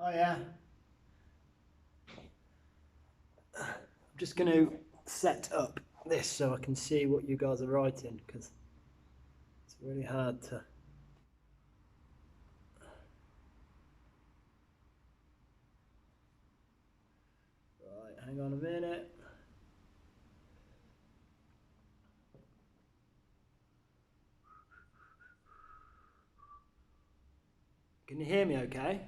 Oh yeah. I'm just going to set up this so I can see what you guys are writing, because it's really hard to. Right, hang on a minute. Can you hear me okay?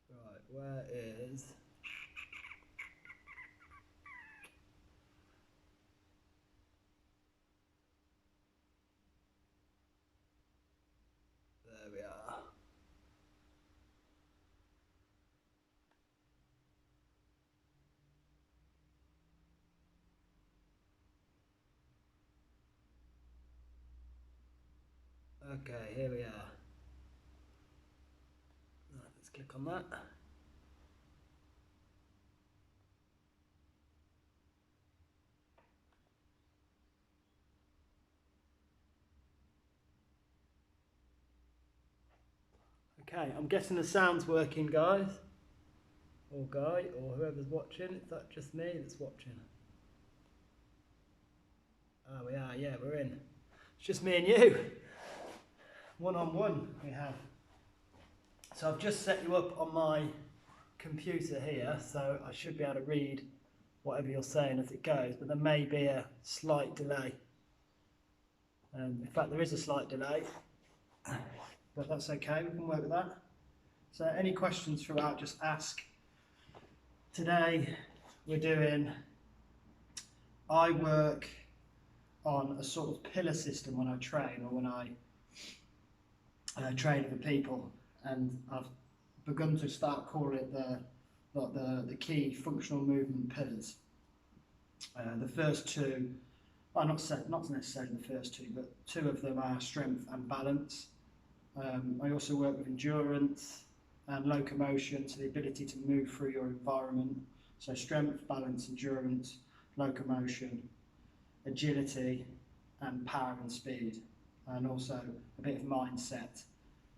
Right, where is... There we are. Okay, here we are. Right, let's click on that. Okay, I'm guessing the sound's working, guys. Or guy, or whoever's watching. Is that just me that's watching? Oh, we are, yeah, we're in. It's just me and you. One-on-one we have. So I've just set you up on my computer here, so I should be able to read whatever you're saying as it goes, but there may be a slight delay. In fact, there is a slight delay, but that's okay, we can work with that. So any questions throughout, just ask. Today we're doing, I work on a sort of pillar system when I train, or when I train other people, and I've begun to start calling it the key functional movement pillars. The first two, well, not necessarily the first two, but two of them are strength and balance. I also work with endurance and locomotion, so the ability to move through your environment. So strength, balance, endurance, locomotion, agility, and power and speed, and also a bit of mindset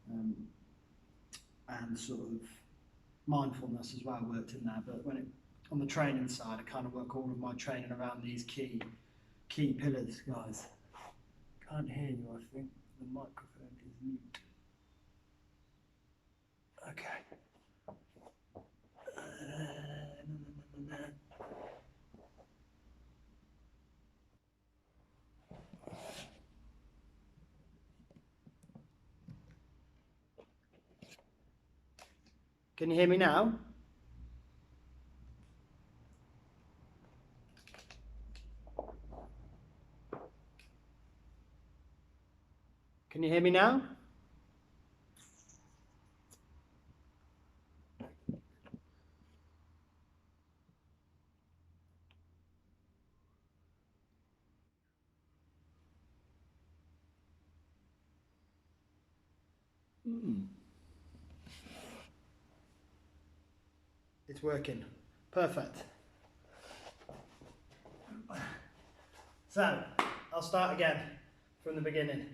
and sort of mindfulness as well worked in there. But on the training side, I kind of work all of my training around these key pillars, guys. Can't hear you, I think. The microphone is mute. Okay. Can you hear me now? Can you hear me now? It's working. Perfect. So, I'll start again from the beginning.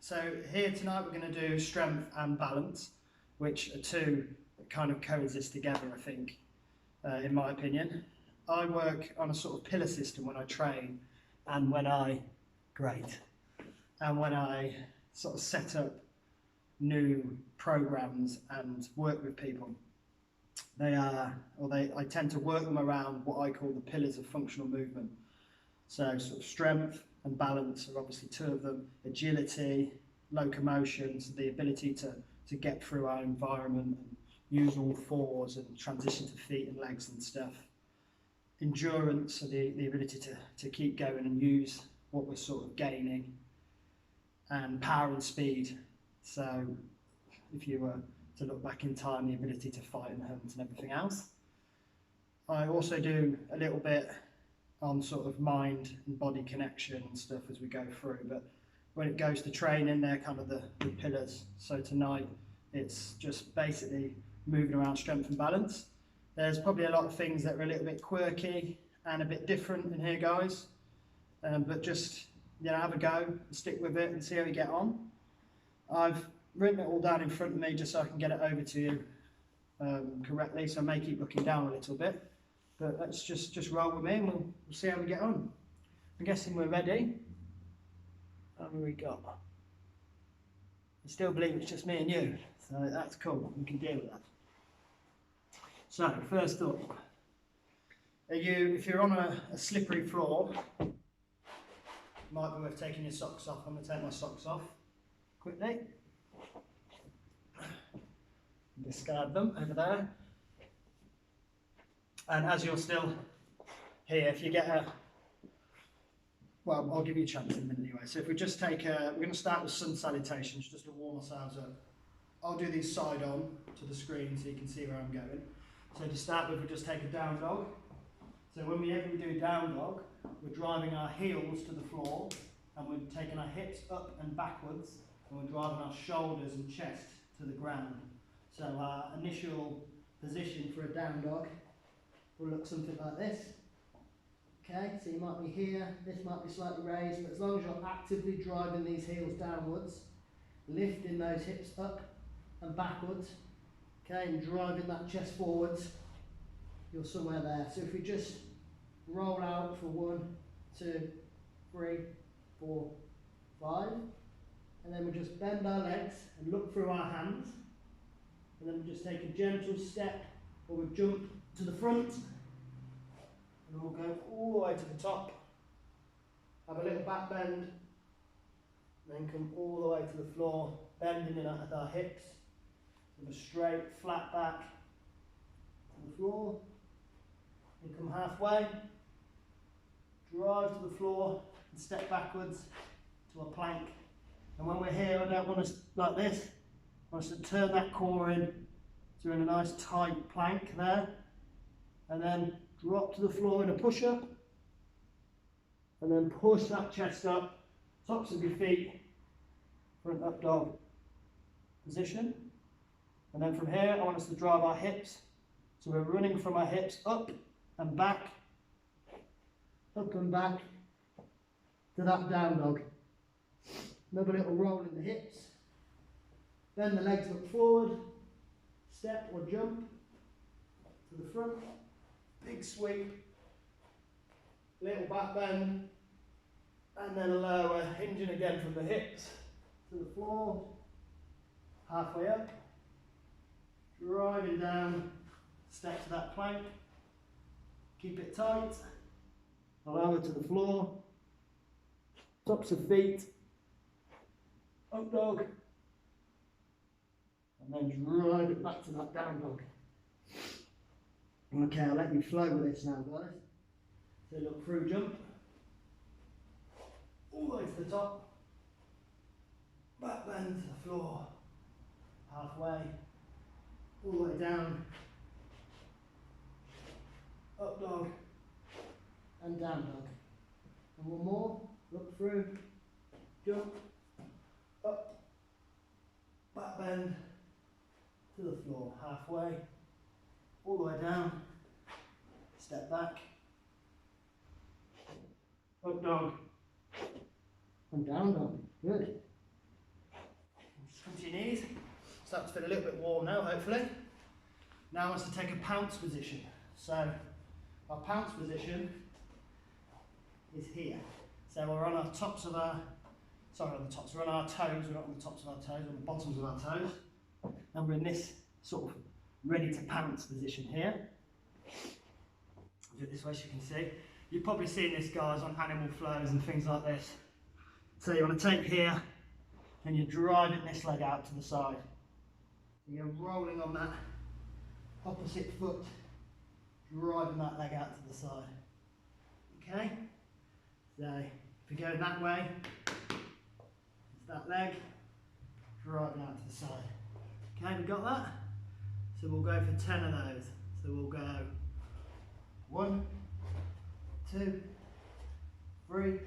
So here tonight we're going to do strength and balance, which are two that kind of coexist together, I think, in my opinion. I work on a sort of pillar system when I train and when I sort of set up new programs and work with people. I tend to work them around what I call the pillars of functional movement. So sort of strength and balance are obviously two of them. Agility, locomotion, so the ability to get through our environment and use all fours and transition to feet and legs and stuff. Endurance, so the ability to keep going and use what we're sort of gaining. And power and speed, so if you were to look back in time, the ability to fight and hunt and everything else. I also do a little bit on sort of mind and body connection and stuff as we go through, but when it goes to training, they're kind of the pillars. So tonight it's just basically moving around strength and balance. There's probably a lot of things that are a little bit quirky and a bit different in here, guys, but just, you know, have a go and stick with it and see how you get on. I've written it all down in front of me just so I can get it over to you correctly, so I may keep looking down a little bit, but let's just roll with me and we'll see how we get on. I'm guessing we're ready. How many we got? I still believe it's just me and you, so that's cool, we can deal with that. So first up, if you're on a slippery floor, it might be worth taking your socks off. I'm going to take my socks off quickly. Discard them over there. And as you're still here, if you get well, I'll give you a chance in a minute anyway. So if we just take we're going to start with sun salutations just to warm ourselves up. I'll do these side on to the screen so you can see where I'm going. So to start with, we just take a down dog. So whenever we do down dog, we're driving our heels to the floor and we're taking our hips up and backwards and we're driving our shoulders and chest to the ground. So our initial position for a down dog will look something like this. Okay, so you might be here, this might be slightly raised, but as long as you're actively driving these heels downwards, lifting those hips up and backwards, okay, and driving that chest forwards, you're somewhere there. So if we just roll out for 1, 2, 3, 4, 5, and then we just bend our legs and look through our hands, and then we just take a gentle step or we jump to the front, and we'll go all the way to the top, have a little back bend, then come all the way to the floor, bending in at our hips, with a straight flat back to the floor, and come halfway, drive to the floor and step backwards to a plank. And when we're here, I don't want us like this, I want us to turn that core in, so we're in a nice tight plank there, and then drop to the floor in a push-up, and then push that chest up, tops of your feet, front up dog position. And then from here, I want us to drive our hips, so we're running from our hips up and back to that down dog. Another little roll in the hips, bend the legs look forward, step or jump to the front, big sweep, little back bend, and then a lower, hinging again from the hips to the floor, halfway up, driving down, step to that plank, keep it tight, lower to the floor, tops of feet, up dog, and then drive it back to that down dog. Okay, I'll let you flow with this now, guys. So look through jump, all the way to the top, back bend to the floor, halfway, all the way down, up dog, and down dog. And one more, look through, jump, up, back bend to the floor, halfway, all the way down, step back, up dog, and down dog. Good. Just come to your knees. Start to feel a little bit warm now, hopefully. Now I want us to take a pounce position. So our pounce position is here. So we're on our tops of our, we're on our toes, we're not on the tops of our toes, we're on the bottoms of our toes. And we're in this sort of ready to pounce position here. I'll do it this way so you can see. You've probably seen this, guys, on animal flows and things like this. So you want to take here and you're driving this leg out to the side. You're rolling on that opposite foot, driving that leg out to the side. Okay? So if you're going that way, it's that leg driving out to the side. Okay, we got that? So we'll go for 10 of those. So we'll go 1, 2, 3,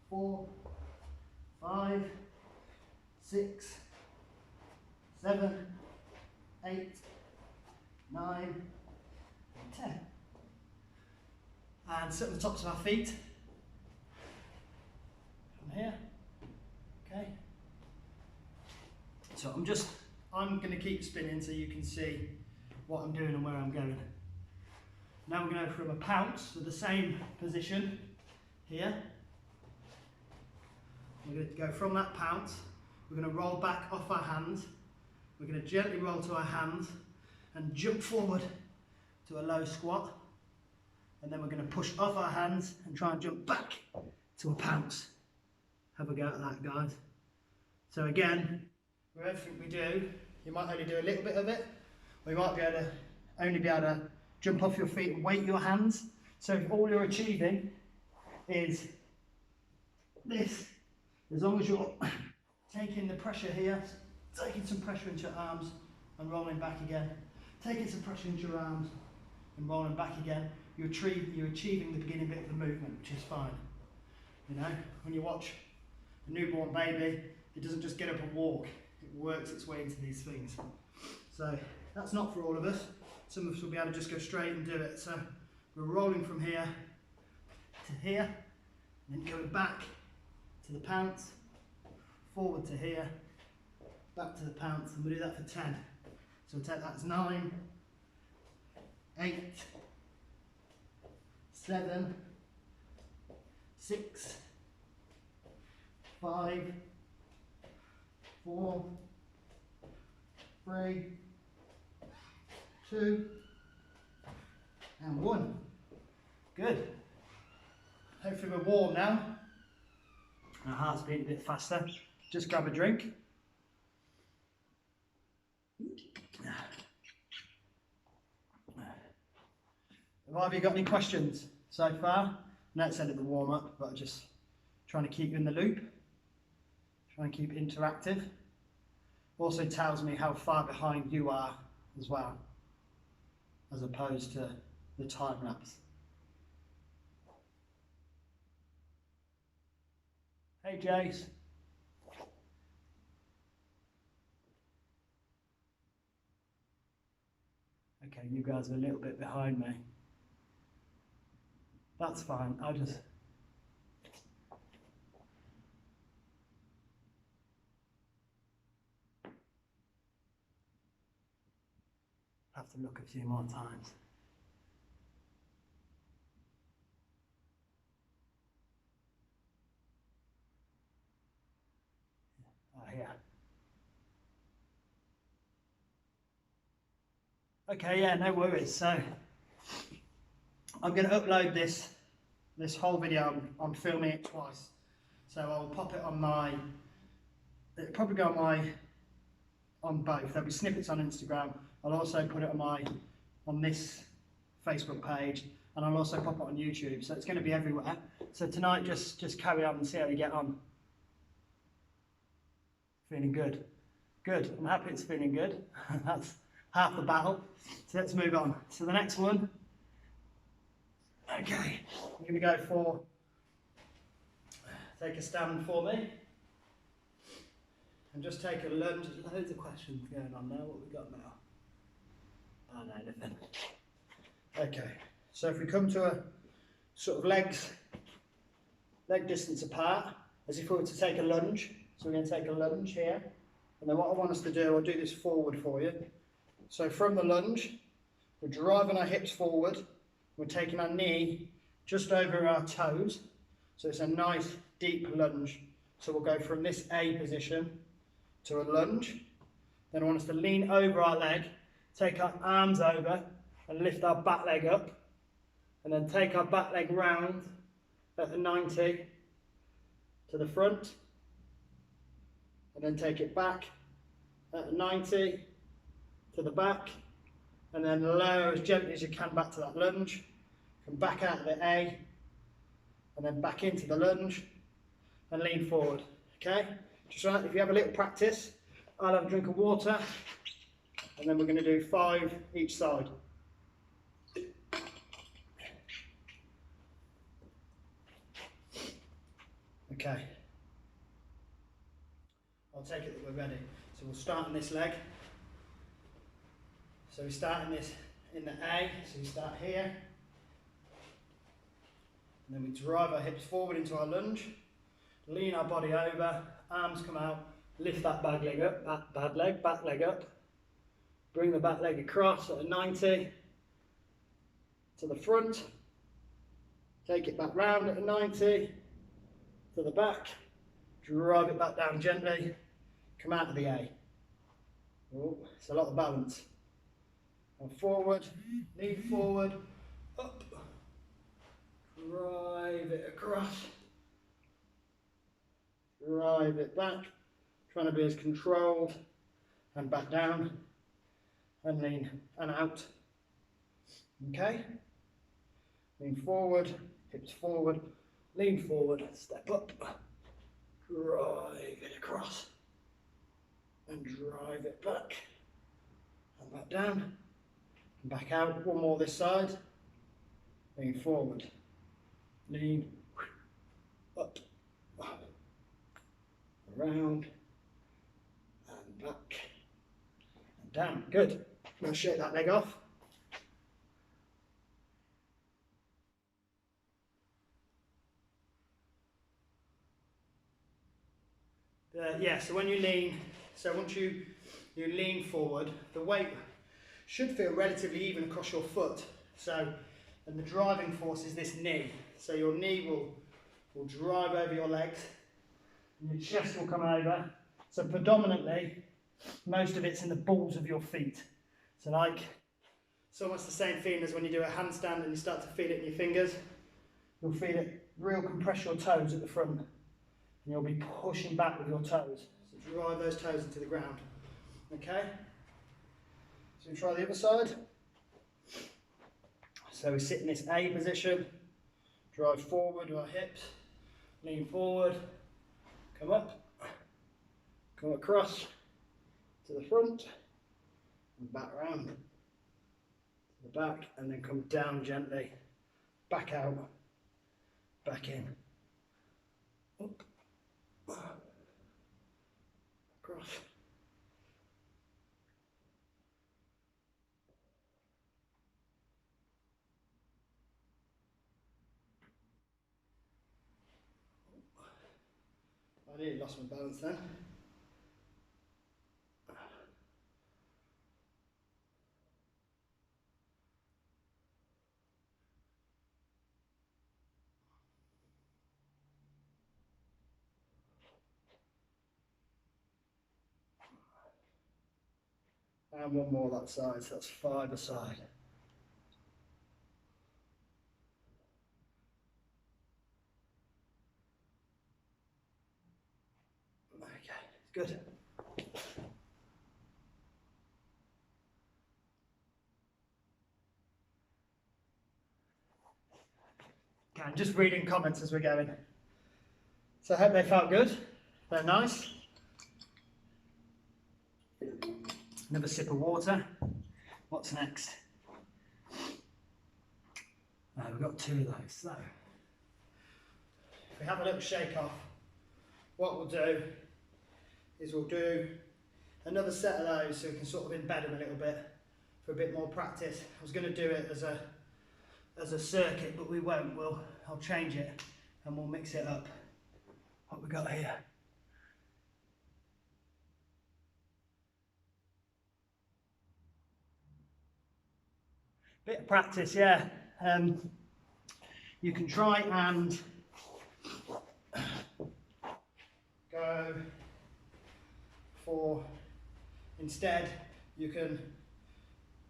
4, 5, 6, 7, 8, 9, and 10. And sit on the tops of our feet. From here. Okay. So I'm going to keep spinning so you can see what I'm doing and where I'm going. Now we're going to go from a pounce to the same position here. We're going to go from that pounce, we're going to roll back off our hands, we're going to gently roll to our hands and jump forward to a low squat, and then we're going to push off our hands and try and jump back to a pounce. Have a go at that, guys. So again, with everything we do, you might only do a little bit of it, or you might be able to only be able to jump off your feet and weight your hands. So if all you're achieving is this, as long as you're taking the pressure here, taking some pressure into your arms and rolling back again, taking some pressure into your arms and rolling back again, you're achieving the beginning bit of the movement, which is fine. You know, when you watch a newborn baby, it doesn't just get up and walk, it works its way into these things. So that's not for all of us. Some of us will be able to just go straight and do it. So we're rolling from here to here, and then going back to the pounce, forward to here, back to the pounce, and we'll do that for 10. So we'll take that as 9, 8, 7, 6, 5, 4, 3, 2, and 1. Good. Hopefully we're warm now. Our heart's beating a bit faster. Just grab a drink. Have either of you got any questions so far? I know it's said at the warm up, but I'm just trying to keep you in the loop. Trying to keep it interactive. Also tells me how far behind you are as well, as opposed to the time lapse. Hey Jace. Okay, you guys are a little bit behind me. That's fine, I'll just... have to look a few more times. Here. Okay, yeah, no worries. So I'm going to upload this whole video. I'm filming it twice, so I'll pop it on my. It'll probably go on both. There'll be snippets on Instagram. I'll also put it on this Facebook page, and I'll also pop it on YouTube. So it's going to be everywhere. So tonight, just carry on and see how you get on. Feeling good. Good. I'm happy it's feeling good. That's half the battle. So let's move on. So the next one. Okay. I'm going to go for, take a stand for me. And just take a lunge. There's loads of questions going on now. What we got now? Oh no, nothing. Okay. So if we come to a sort of leg distance apart, as if we were to take a lunge. So we're going to take a lunge here, and then what I want us to do, I'll do this forward for you. So from the lunge, we're driving our hips forward, we're taking our knee just over our toes, so it's a nice deep lunge. So we'll go from this A position to a lunge, then I want us to lean over our leg, take our arms over and lift our back leg up, and then take our back leg round at the 90 to the front, and then take it back at 90 to the back, and then lower as gently as you can back to that lunge. Come back out of the A, and then back into the lunge, and lean forward. Okay? Just right, if you have a little practice, I'll have a drink of water, and then we're going to do 5 each side. Okay. I'll take it that we're ready. So we'll start on this leg. So we start in this, in the A, so we start here. And then we drive our hips forward into our lunge, lean our body over, arms come out, lift that back leg up, back leg up. Bring the back leg across at a 90 to the front. Take it back round at a 90 to the back. Drive it back down gently. Come out of the A. Oh, it's a lot of balance. And forward, lean forward, up. Drive it across. Drive it back. Trying to be as controlled. And back down. And lean and out. Okay? Lean forward, hips forward, lean forward, step up. Drive it across. And drive it back. And back down. And back out. One more this side. Lean forward. Lean up, around, and back, and down. Good. Now shake that leg off. Yeah, so when you lean, so once you lean forward, the weight should feel relatively even across your foot. So, and the driving force is this knee. So your knee will drive over your legs and your chest will come over. So predominantly, most of it's in the balls of your feet. So like, it's almost the same feeling as when you do a handstand and you start to feel it in your fingers. You'll feel it real compress your toes at the front and you'll be pushing back with your toes. So drive those toes into the ground. Okay? So we try the other side. So we sit in this A position, drive forward with our hips, lean forward, come up, come across to the front, and back round to the back, and then come down gently, back out, back in, up, across. I nearly lost my balance then. And one more that side, so that's 5 a side. Okay, good. Okay, I'm just reading comments as we're going. So I hope they felt good. They're nice. Another sip of water. What's next? We've got 2 of those. So if we have a little shake off, what we'll do is we'll do another set of those so we can sort of embed them a little bit for a bit more practice. I was going to do it as a circuit, but we won't. I'll change it and we'll mix it up. What we got here? Bit of practice, yeah. You can try and go for, instead, you can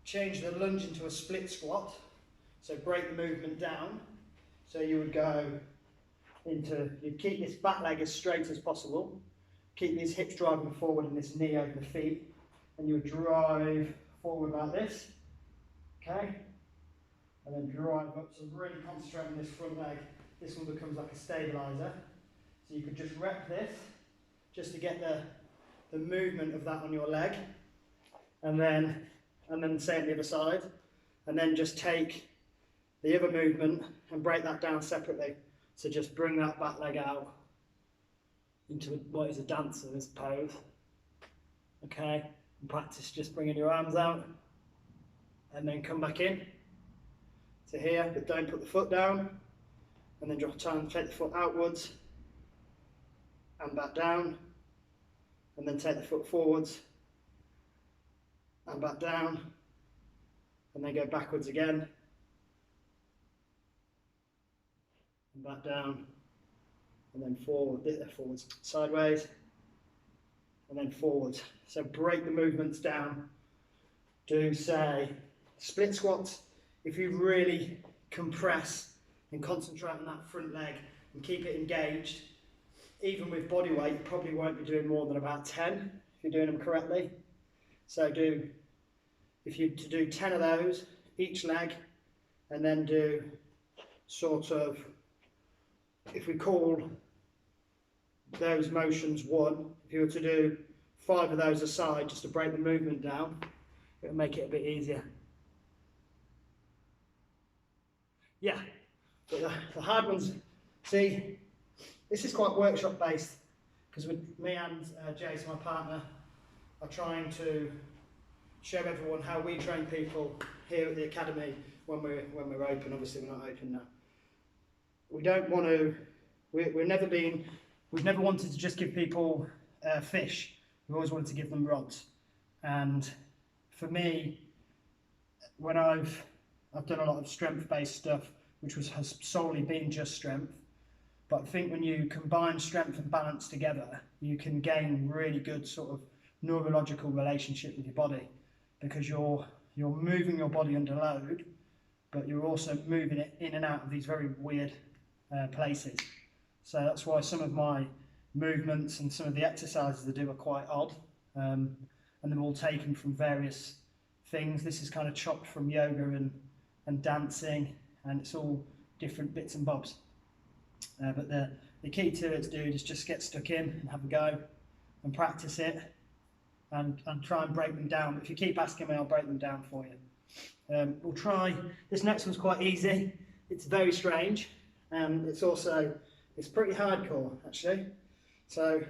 change the lunge into a split squat. So break the movement down. So you would go into, you'd keep this back leg as straight as possible, keep these hips driving forward and this knee over the feet, and you would drive forward like this, okay? And then drive up, so really concentrate on this front leg. This one becomes like a stabilizer. So you could just rep this, just to get the movement of that on your leg, and then say on the other side, and then just take the other movement and break that down separately. So just bring that back leg out into what is a dancer's pose. Okay, and practice just bringing your arms out and then come back in to here, but don't put the foot down, and then try and take the foot outwards and back down, and then take the foot forwards and back down, and then go backwards again and back down, and then forwards, sideways, and then forwards. So break the movements down. Do, say, split squats. If you really compress and concentrate on that front leg and keep it engaged, even with body weight, you probably won't be doing more than about 10 if you're doing them correctly. So if you do 10 of those, each leg, and then do sort of, if we call those motions 1, if you were to do 5 of those aside just to break the movement down, it'll make it a bit easier. Yeah, but the hard ones, see, this is quite workshop based, because with me and Jason, my partner, are trying to show everyone how we train people here at the academy when we're open. Obviously we're not open now. We don't want to, we've never wanted to just give people fish. We've always wanted to give them rods. And for me, when I've done a lot of strength-based stuff, which has solely been just strength, but I think when you combine strength and balance together, you can gain really good sort of neurological relationship with your body, because you're moving your body under load, but you're also moving it in and out of these very weird places. So that's why some of my movements and some of the exercises I do are quite odd, and they're all taken from various things. This is kind of chopped from yoga and dancing, and it's all different bits and bobs. But the key to it, dude, is just get stuck in and have a go and practice it and try and break them down. But if you keep asking me, I'll break them down for you. We'll try, this next one's quite easy. It's very strange, and it's pretty hardcore actually. So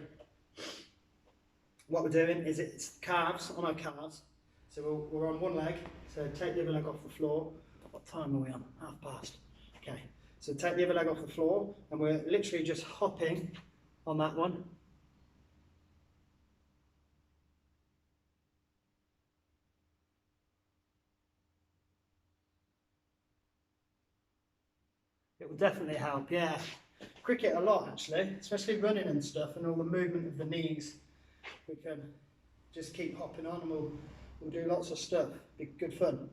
what we're doing is it's calves, on our calves. So we're on one leg, so take the other leg off the floor. What time are we on? 1:30. Okay, so take the other leg off the floor, and we're literally just hopping on that one. It will definitely help, yeah. Cricket a lot actually, especially running and stuff, and all the movement of the knees. We can just keep hopping on, and we'll do lots of stuff. Be good fun.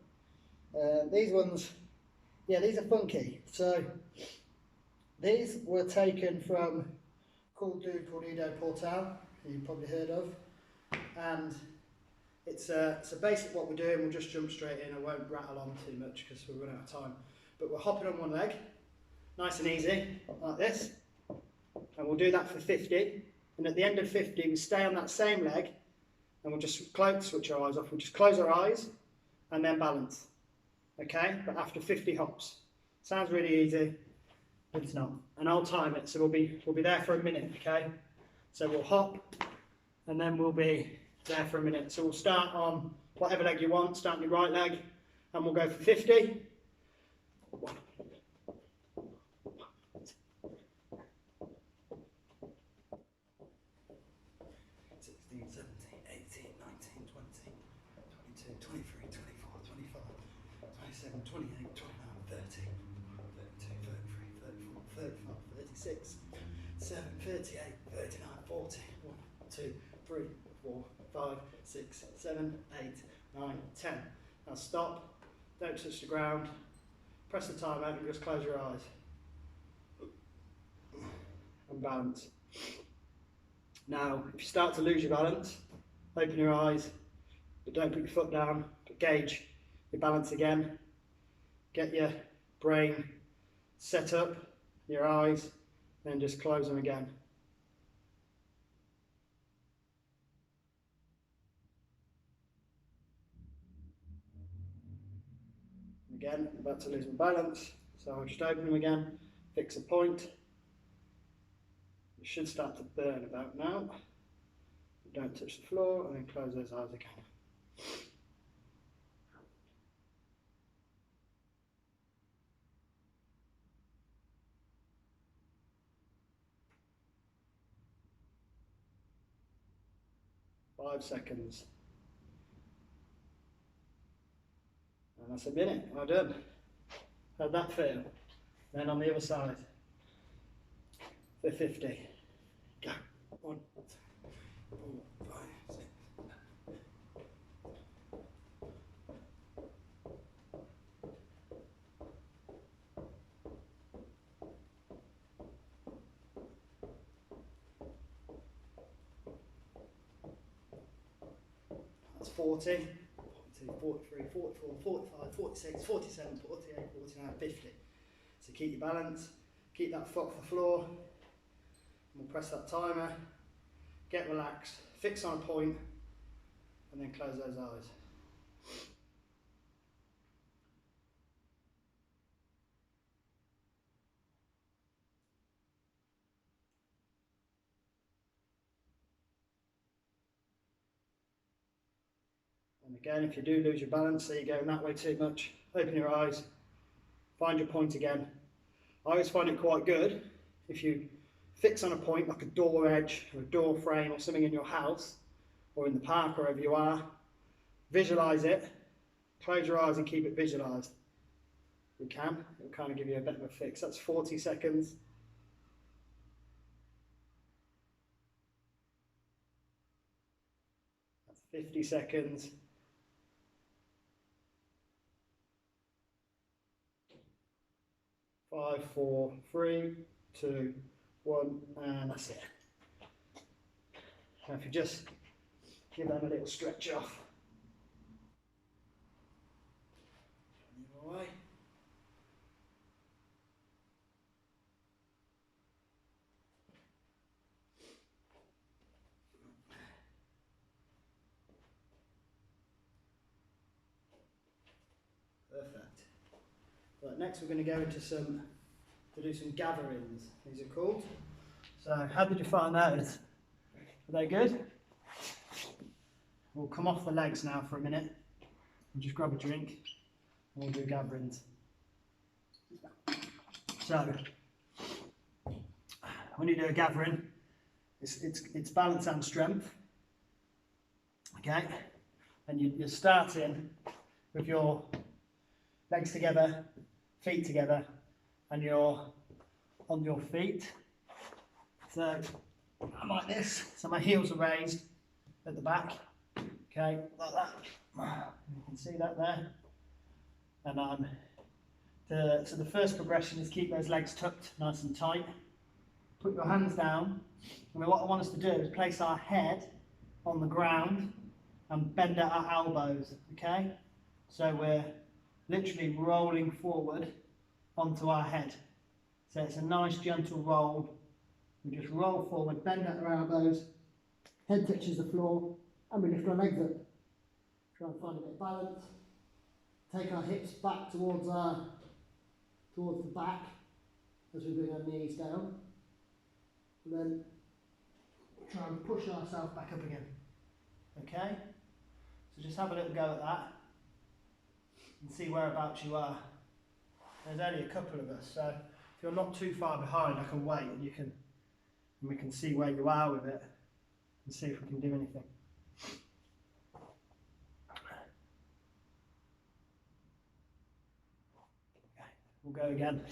These ones, yeah, these are funky. So these were taken from a cool dude called Ido Portal, who you've probably heard of, and it's basic what we're doing. We'll just jump straight in. I won't rattle on too much because we're running out of time. But we're hopping on one leg, nice and easy, like this, and we'll do that for 50. And at the end of 50, we stay on that same leg, and we'll just switch our eyes off. We'll just close our eyes and then balance. Okay, but after 50 hops. Sounds really easy, but it's not. And I'll time it, so we'll be there for a minute. Okay, so we'll hop, and then we'll be there for a minute. So we'll start on whatever leg you want. Start on your right leg, and we'll go for 50. 28, 29, 30, 32, 33, 34, 35, 36, 7, 38, 39, 40, 1, 2, 3, 4, 5, 6, 7, 8, 9, 10. Now stop, don't touch the ground, press the time out and just close your eyes. And balance. Now, if you start to lose your balance, open your eyes, but don't put your foot down, but gauge your balance again. Get your brain set up, your eyes, then just close them again. Again, I'm about to lose my balance, so I'll just open them again, fix a point, It should start to burn about now. Don't touch the floor, and then close those eyes again. Five seconds. And that's a minute. Well done. How'd that feel? Then on the other side. For 50. Go. 1, 2, 4, 5, 6. That's 40. 42, 43, 44, 45, 46, 47, 48, 49, 50. So keep your balance, keep that foot off the floor, and we'll press that timer, get relaxed, fix on a point, and then close those eyes. And again, if you do lose your balance, so you're going that way too much, open your eyes, find your point again. I always find it quite good if you fix on a point like a door edge or a door frame or something in your house or in the park, wherever you are. Visualise it, close your eyes and keep it visualised. You can, it'll kind of give you a bit of a fix. That's 40 seconds. That's 50 seconds. 5, 4, 3, 2, 1, and that's it. Now if you just give them a little stretch off. The other way. Perfect. Right, next we're going to go into to do some gatherings, these are called. So how did you find those? Are they good? We'll come off the legs now for a minute. We'll just grab a drink and we'll do gatherings. So when you do a gathering, it's balance and strength. Okay? And you're starting with your legs together, feet together, and you're on your feet. So I'm like this. So my heels are raised at the back. Okay, like that. You can see that there. And so the first progression is keep those legs tucked nice and tight. Put your hands down. And what I want us to do is place our head on the ground and bend at our elbows. Okay, so we're literally rolling forward onto our head. So it's a nice gentle roll. We just roll forward, bend at our elbows, head touches the floor, and we lift our legs up. Try and find a bit of balance. Take our hips back towards the back as we bring our knees down. And then try and push ourselves back up again. Okay? So just have a little go at that and see whereabouts you are. There's only a couple of us, so if you're not too far behind, I can wait and we can see where you are with it and see if we can do anything. Okay, we'll go again.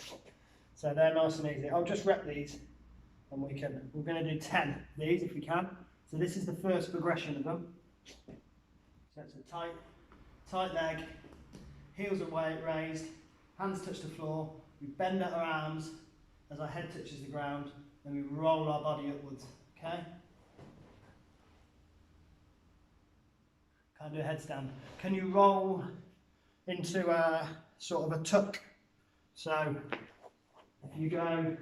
So they're nice and easy. I'll just rep these and we're going to do 10 of these if we can. So this is the first progression of them. So it's a tight leg, heels are raised, hands touch the floor, we bend at our arms as our head touches the ground, then we roll our body upwards, okay? Can't do a headstand. Can you roll into a sort of a tuck? So if you go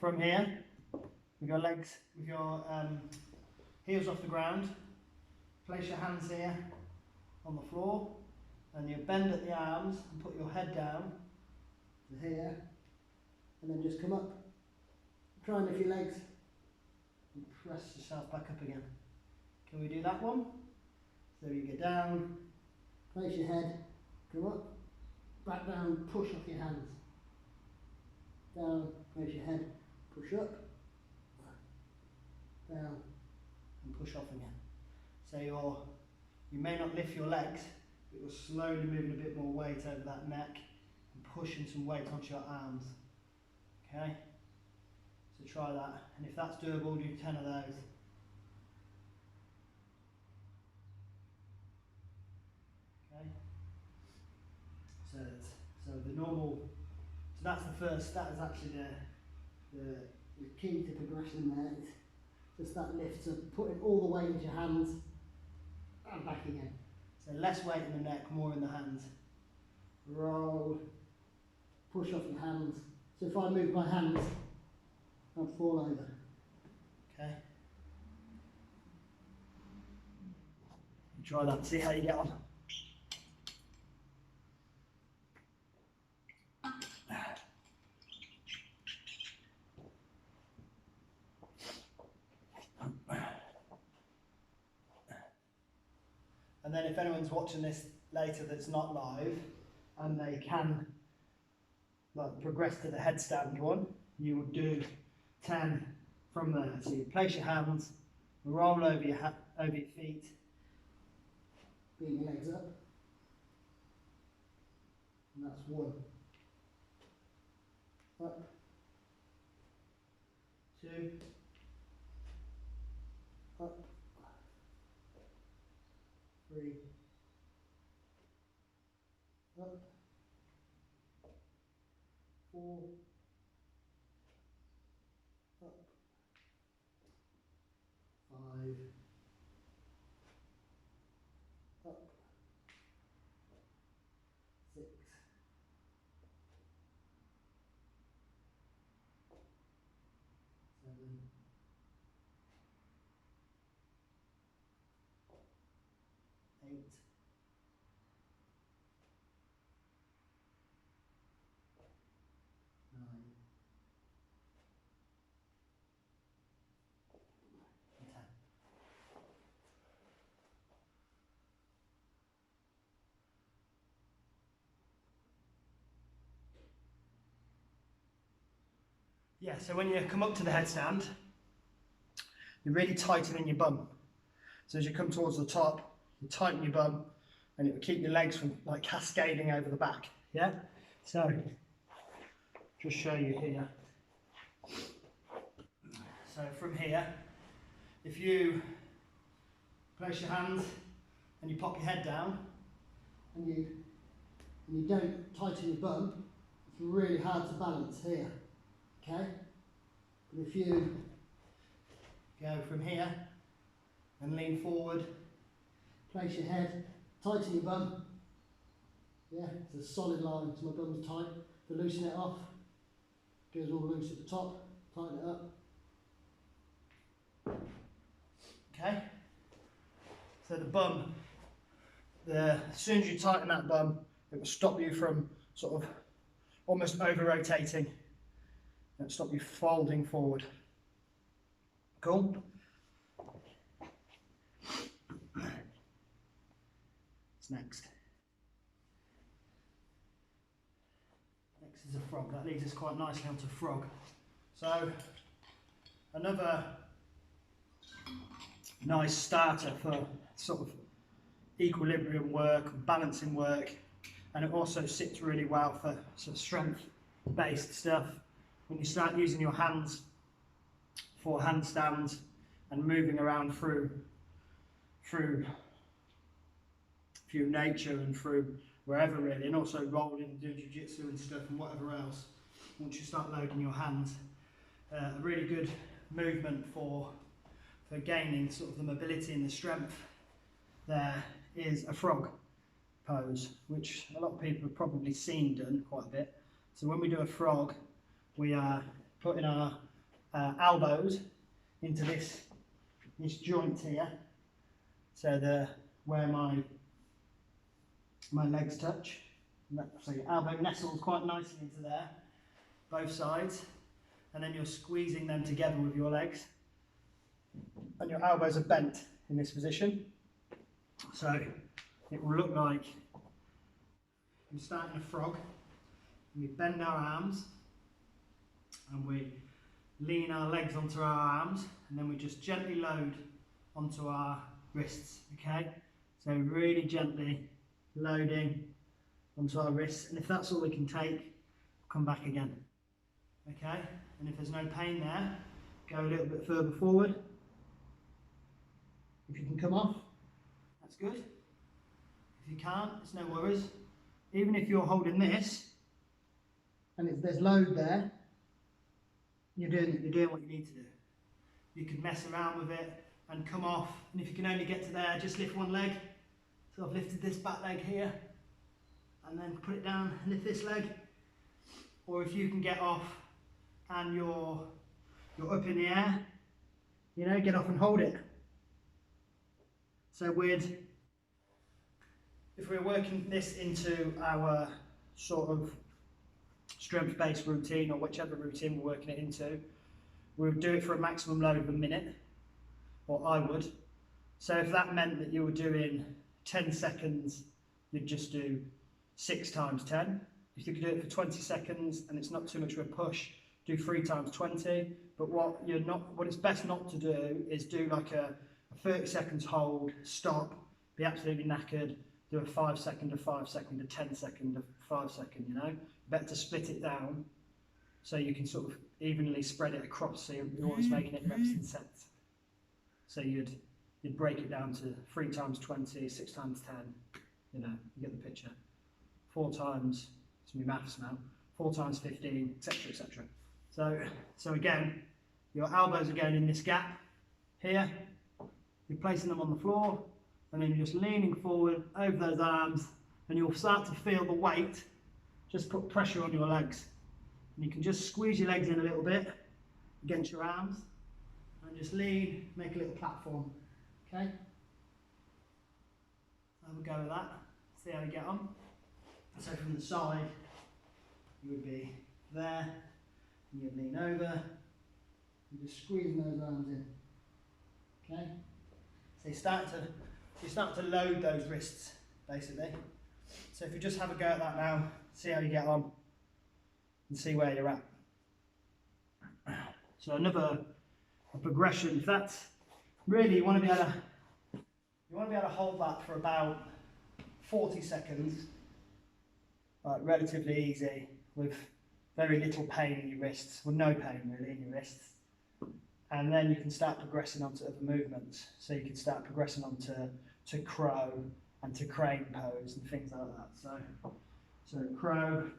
from here, with your legs, with your heels off the ground, place your hands here on the floor, and you bend at the arms and put your head down to here, and then just come up try and lift your legs and press yourself back up again. Can we do that one? So you go down, place your head, come up, back down, push off your hands. Down, place your head, push up, down, and push off again. So you may not lift your legs, but you're slowly moving a bit more weight over that neck and pushing some weight onto your arms. Okay? So try that, and if that's doable, do 10 of those. Okay? So the normal, so that's the first, that is actually the key to progression there, is just that lift, so putting all the weight into your hands and back again. So less weight in the neck, more in the hands. Roll, push off your hands. So if I move my hands, I'll fall over. Okay? Try that, see how you get on. And then if anyone's watching this later that's not live, and they can progress to the headstand one, you would do 10 from there. So you place your hands, roll over your feet, bring your legs up, and that's 1. Up, 2, up, 3, up, 4, up, 5, up, 6, 7, 8, 9, and 10. Yeah, so when you come up to the headstand, you're really tightening your bum. So as you come towards the top, you tighten your bum, and it will keep your legs from like cascading over the back. Yeah? So, just show you here. So from here, if you place your hands and you pop your head down, and you don't tighten your bum, it's really hard to balance here. Okay? But if you go from here and lean forward, place your head, tighten your bum. Yeah, it's a solid line, so my bum's tight. To loosen it off, goes all loose at the top, tighten it up. Okay? So the bum, as soon as you tighten that bum, it will stop you from sort of almost over-rotating. It'll stop you folding forward. Cool? What's next? Next is a frog. That leads us quite nicely onto frog. So, another nice starter for sort of equilibrium work, balancing work, and it also sits really well for sort of strength-based stuff. When you start using your hands for handstands and moving around through nature and through wherever really, and also rolling and doing jiu-jitsu and stuff and whatever else, once you start loading your hands, a really good movement for gaining sort of the mobility and the strength there is a frog pose, which a lot of people have probably seen done quite a bit. So when we do a frog, we are putting our elbows into this joint here, so where my legs touch. So your elbow nestles quite nicely into there, both sides, and then you're squeezing them together with your legs, and your elbows are bent in this position. So it will look like we start in a frog, and we bend our arms, and we lean our legs onto our arms, and then we just gently load onto our wrists, okay? So really gently loading onto our wrists, and if that's all we can take, come back again, okay? And if there's no pain there, go a little bit further forward. If you can come off, that's good. If you can't, it's no worries. Even if you're holding this, and there's load there, you're doing what you need to do. You can mess around with it and come off, and if you can only get to there, just lift one leg. So I've lifted this back leg here, and then put it down, lift this leg. Or if you can get off and you're up in the air, you know, get off and hold it. So if we're working this into our sort of strength-based routine, or whichever routine we're working it into, we would do it for a maximum load of a minute, or I would. So if that meant that you were doing 10 seconds, you'd just do 6 times 10. If you could do it for 20 seconds and it's not too much of a push, do 3 times 20. But what it's best not to do is do like a 30 seconds hold, stop, be absolutely knackered, do a 5 second, a 5 second, a 10 second, a 5 second, you know. Better to split it down so you can sort of evenly spread it across, so you're always making it reps and sets. So you'd break it down to 3 times 20, 6 times 10, you know, you get the picture. 4 times, it's my maths now, 4 times 15, etc, etc. So again, your elbows are going in this gap here, you're placing them on the floor, and then you're just leaning forward over those arms, and you'll start to feel the weight just put pressure on your legs. And you can just squeeze your legs in a little bit against your arms, and just lean, make a little platform, okay? Have a go with that, see how you get on. So from the side, you would be there, and you'd lean over, and just squeezing those arms in, okay? So you start to load those wrists, basically. So if you just have a go at that now, see how you get on, and see where you're at. So another progression, if that's really, you want to be able to hold that for about 40 seconds, relatively easy, with very little pain in your wrists, well, no pain really in your wrists. And then you can start progressing onto other movements. So you can start progressing on to crow and to crane pose and things like that. So crow,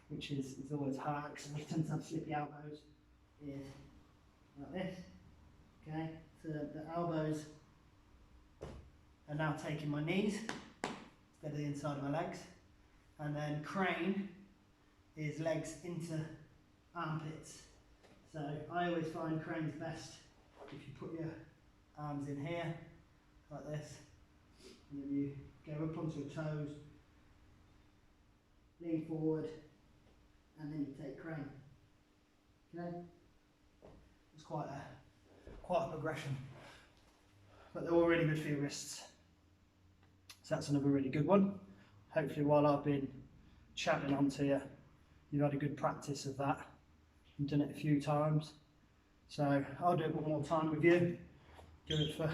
which is always hard because we tend to have slippy elbows, is like this. Okay, so the elbows are now taking my knees instead of the inside of my legs. And then crane is legs into armpits. So I always find crane's best if you put your arms in here, like this, and then you go up onto your toes, lean forward, and then you take crane. Okay? It's quite a progression, but they're all really good for your wrists. So that's another really good one. Hopefully while I've been chatting on to you, you've had a good practice of that. I've done it a few times. So I'll do it one more time with you. Do it for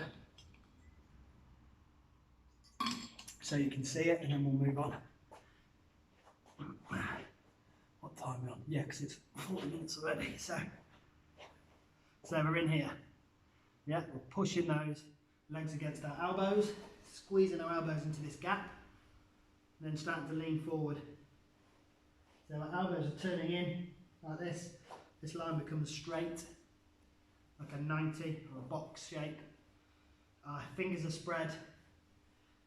so you can see it, and then we'll move on. What time are we on? Yeah, because it's 40 minutes already. So we're in here. Yeah, we're pushing those legs against our elbows, squeezing our elbows into this gap, and then starting to lean forward. So our elbows are turning in like this. This line becomes straight, like a 90 or a box shape. Our fingers are spread,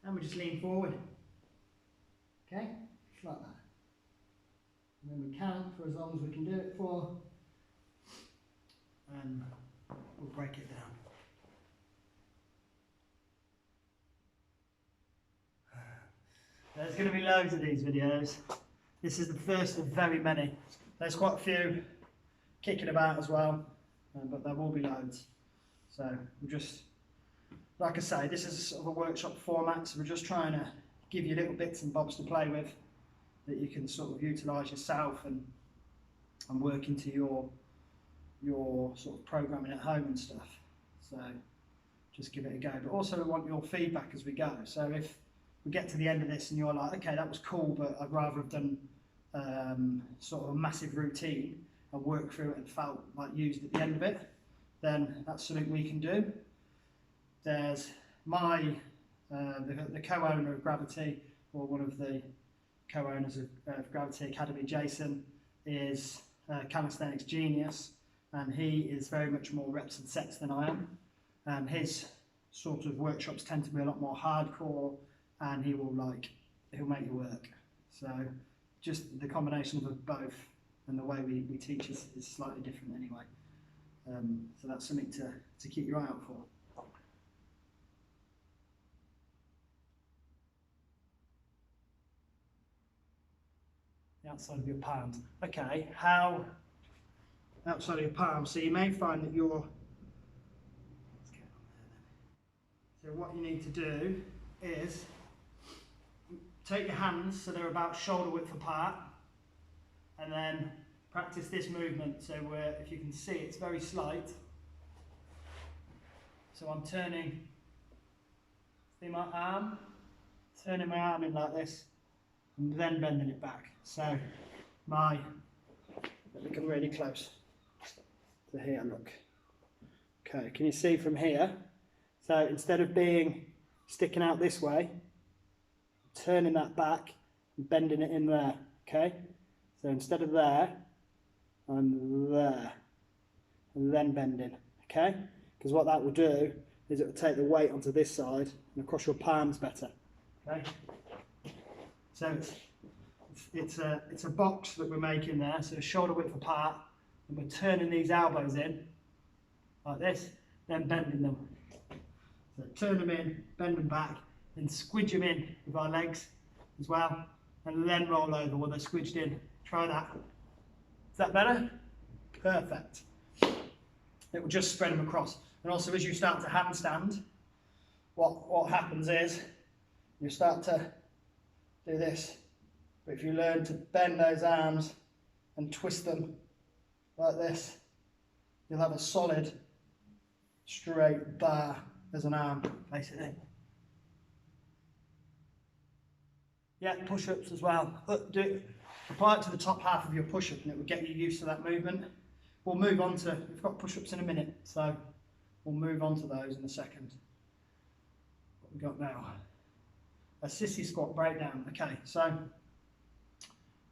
and we just lean forward. Okay, just like that. And then we count for as long as we can do it for, and we'll break it down. There's going to be loads of these videos. This is the first of very many. There's quite a few kicking about as well, but there will be loads. So we're just, like I say, this is sort of a workshop format, so we're just trying to give you little bits and bobs to play with that you can sort of utilise yourself and work into your sort of programming at home and stuff. So just give it a go. But also we want your feedback as we go. So if we get to the end of this and you're like, okay, that was cool, but I'd rather have done sort of a massive routine and worked through it and felt like used at the end of it, then that's something we can do. There's my the co-owner of Gravity, or one of the co-owners of Gravity Academy, Jason, is a calisthenics genius, and he is very much more reps and sets than I am, and his sort of workshops tend to be a lot more hardcore, and he'll make you work. So just the combination of both and the way we teach is slightly different anyway. So that's something to keep your eye out for. The outside of your palms. Okay, how outside of your palms? So you may find that you're. Let's get on there then. So what you need to do is take your hands so they're about shoulder width apart, and then practice this movement. So where, if you can see, it's very slight. So I'm turning. See my arm? Turning my arm in like this, and then bending it back. So let me come really close to here, look. Okay, can you see from here? So instead of being sticking out this way, turning that back and bending it in there, okay? So instead of there, I'm there, and then bending, okay? Because what that will do is it will take the weight onto this side and across your palms better, okay? So it's a box that we're making there, so shoulder width apart, and we're turning these elbows in like this, then bending them. So turn them in, bend them back, then squidge them in with our legs as well, and then roll over while they're squidged in. Try that. Is that better? Perfect. It will just spread them across. And also, as you start to handstand, what happens is you start to do this. But if you learn to bend those arms and twist them like this, you'll have a solid, straight bar as an arm, basically. Yeah, push-ups as well. Apply it to the top half of your push-up and it will get you used to that movement. We'll move on to, we've got push-ups in a minute, so we'll move on to those in a second. What we've got now. A sissy squat breakdown. Okay, so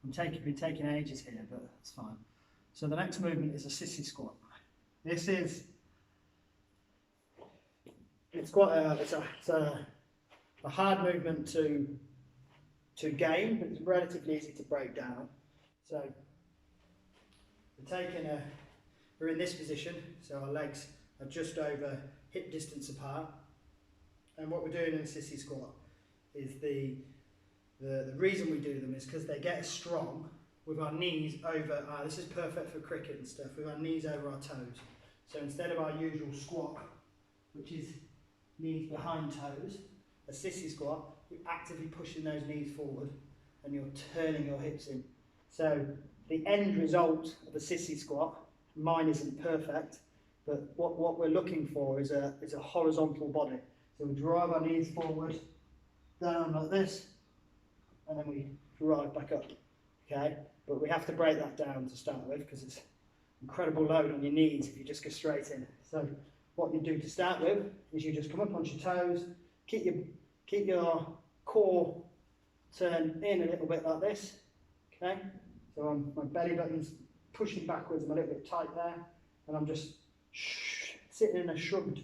been taking ages here, but that's fine. So the next movement is a sissy squat. This is, it's a hard movement to gain, but it's relatively easy to break down. So we're in this position, so our legs are just over hip distance apart. And what we're doing in a sissy squat is the reason we do them is because they get us strong with our knees over, this is perfect for cricket and stuff, with our knees over our toes. So instead of our usual squat, which is knees behind toes, a sissy squat, you're actively pushing those knees forward and you're turning your hips in. So the end result of a sissy squat, mine isn't perfect, but what we're looking for is a horizontal body. So we drive our knees forward, down like this, and then we drive back up, okay? But we have to break that down to start with because it's incredible load on your knees if you just go straight in. So what you do to start with is you just come up onto your toes, keep your core turned in a little bit like this, okay? So my belly button's pushing backwards, I'm a little bit tight there, and I'm just sitting in a shrugged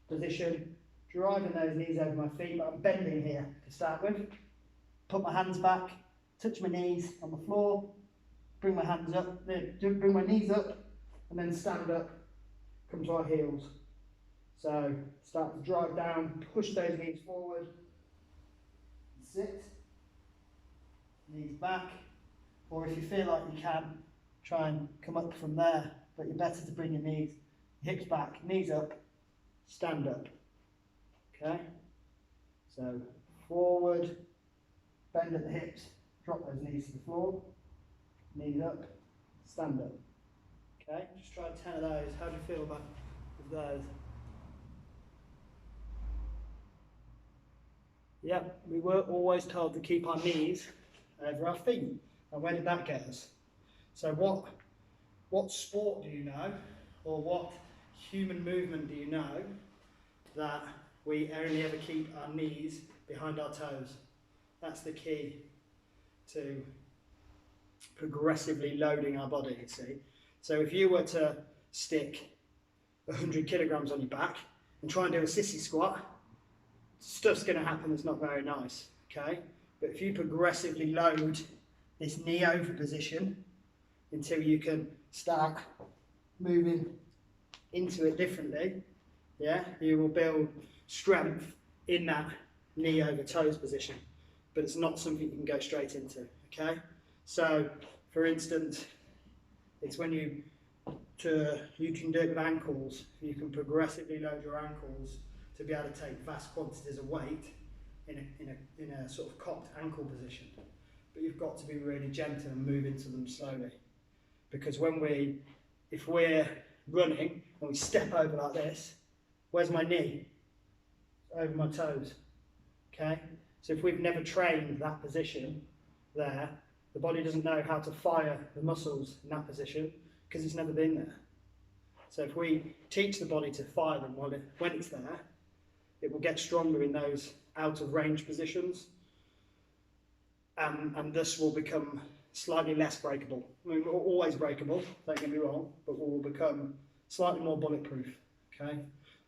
position, driving those knees over my feet, but I'm bending here to start with. Put my hands back, touch my knees on the floor, bring my hands up, bring my knees up, and then stand up, come to our heels. So start to drive down, push those knees forward, sit, knees back, or if you feel like you can, try and come up from there but you're better to bring your knees, hips back, knees up, stand up. Okay? So forward, bend at the hips, drop those knees to the floor, knees up, stand up. Okay? Just try 10 of those. How do you feel about those? Yeah, we were always told to keep our knees over our feet. And where did that get us? So what sport do you know, or what human movement do you know that we only ever keep our knees behind our toes? That's the key to progressively loading our body, you see. So if you were to stick 100 kilograms on your back and try and do a sissy squat, stuff's going to happen that's not very nice, okay? But if you progressively load this knee over position until you can start moving into it differently, yeah, you will build strength in that knee over toes position. But it's not something you can go straight into, okay? So, for instance, it's when you can do it with ankles. You can progressively load your ankles to be able to take vast quantities of weight in a sort of cocked ankle position. But you've got to be really gentle and move into them slowly. Because if we're running and we step over like this, where's my knee? Over my toes, okay? So if we've never trained that position there, the body doesn't know how to fire the muscles in that position because it's never been there. So if we teach the body to fire them when it's there, it will get stronger in those out of range positions, and thus will become slightly less breakable. I mean, we're always breakable, don't get me wrong, but we'll become slightly more bulletproof, okay?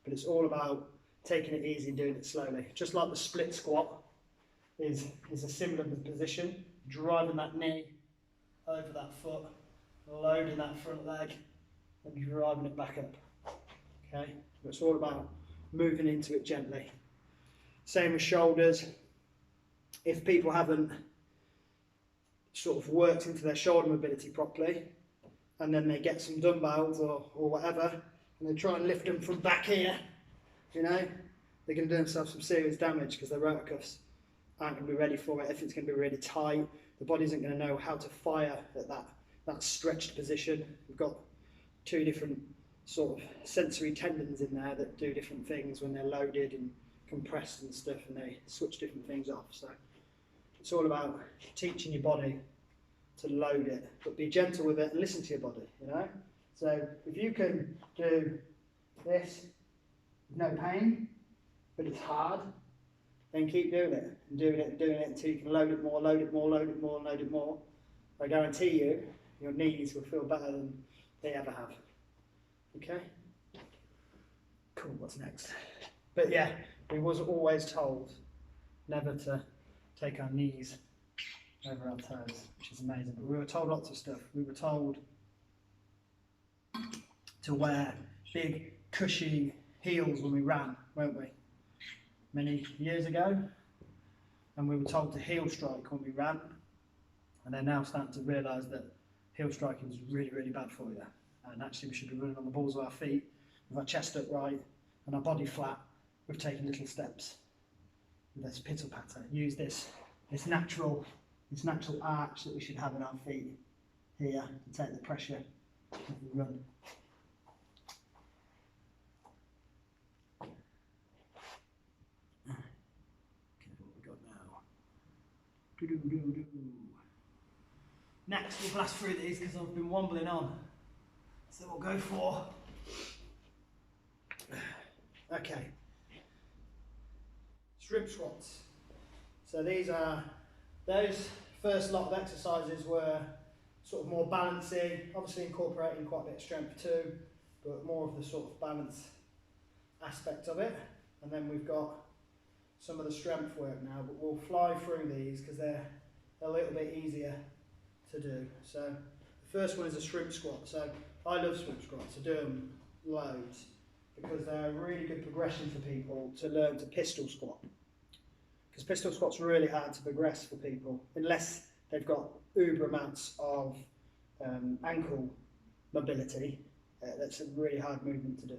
But it's all about taking it easy and doing it slowly. Just like the split squat is a similar position, driving that knee over that foot, loading that front leg, and driving it back up, okay? But it's all about moving into it gently. Same with shoulders. If people haven't sort of worked into their shoulder mobility properly, and then they get some dumbbells or whatever, and they try and lift them from back here, you know, they're going to do themselves some serious damage because their rotor cuffs aren't going to be ready for it. Everything's going to be really tight. The body isn't going to know how to fire at that stretched position. We've got two different sort of sensory tendons in there that do different things when they're loaded and compressed and stuff, and they switch different things off. So it's all about teaching your body to load it, but be gentle with it and listen to your body, you know? So if you can do this with no pain, but it's hard, then keep doing it and doing it and doing it until you can load it more, load it more, load it more, load it more. I guarantee you, your knees will feel better than they ever have. Okay? Cool, what's next? But yeah, we was always told never to take our knees over our toes, which is amazing. But we were told lots of stuff. We were told to wear big, cushy heels when we ran, weren't we? Many years ago. And we were told to heel strike when we ran. And they're now starting to realise that heel striking is really, really bad for you. And actually we should be running on the balls of our feet, with our chest upright and our body flat. We've taken little steps with this pitter patter. Use this natural arch that we should have in our feet here to take the pressure of the run. Okay, what have we got now? Do-do-do-do. Next, we'll blast through these because I've been wobbling on. So we'll go for. Okay. Shrimp squats. So those first lot of exercises were sort of more balancing, obviously incorporating quite a bit of strength too, but more of the sort of balance aspect of it. And then we've got some of the strength work now, but we'll fly through these because they're a little bit easier to do. So the first one is a shrimp squat. So I love shrimp squats. I do them loads because they're a really good progression for people to learn to pistol squat. Because pistol squat's really hard to progress for people unless they've got uber amounts of ankle mobility. That's a really hard movement to do.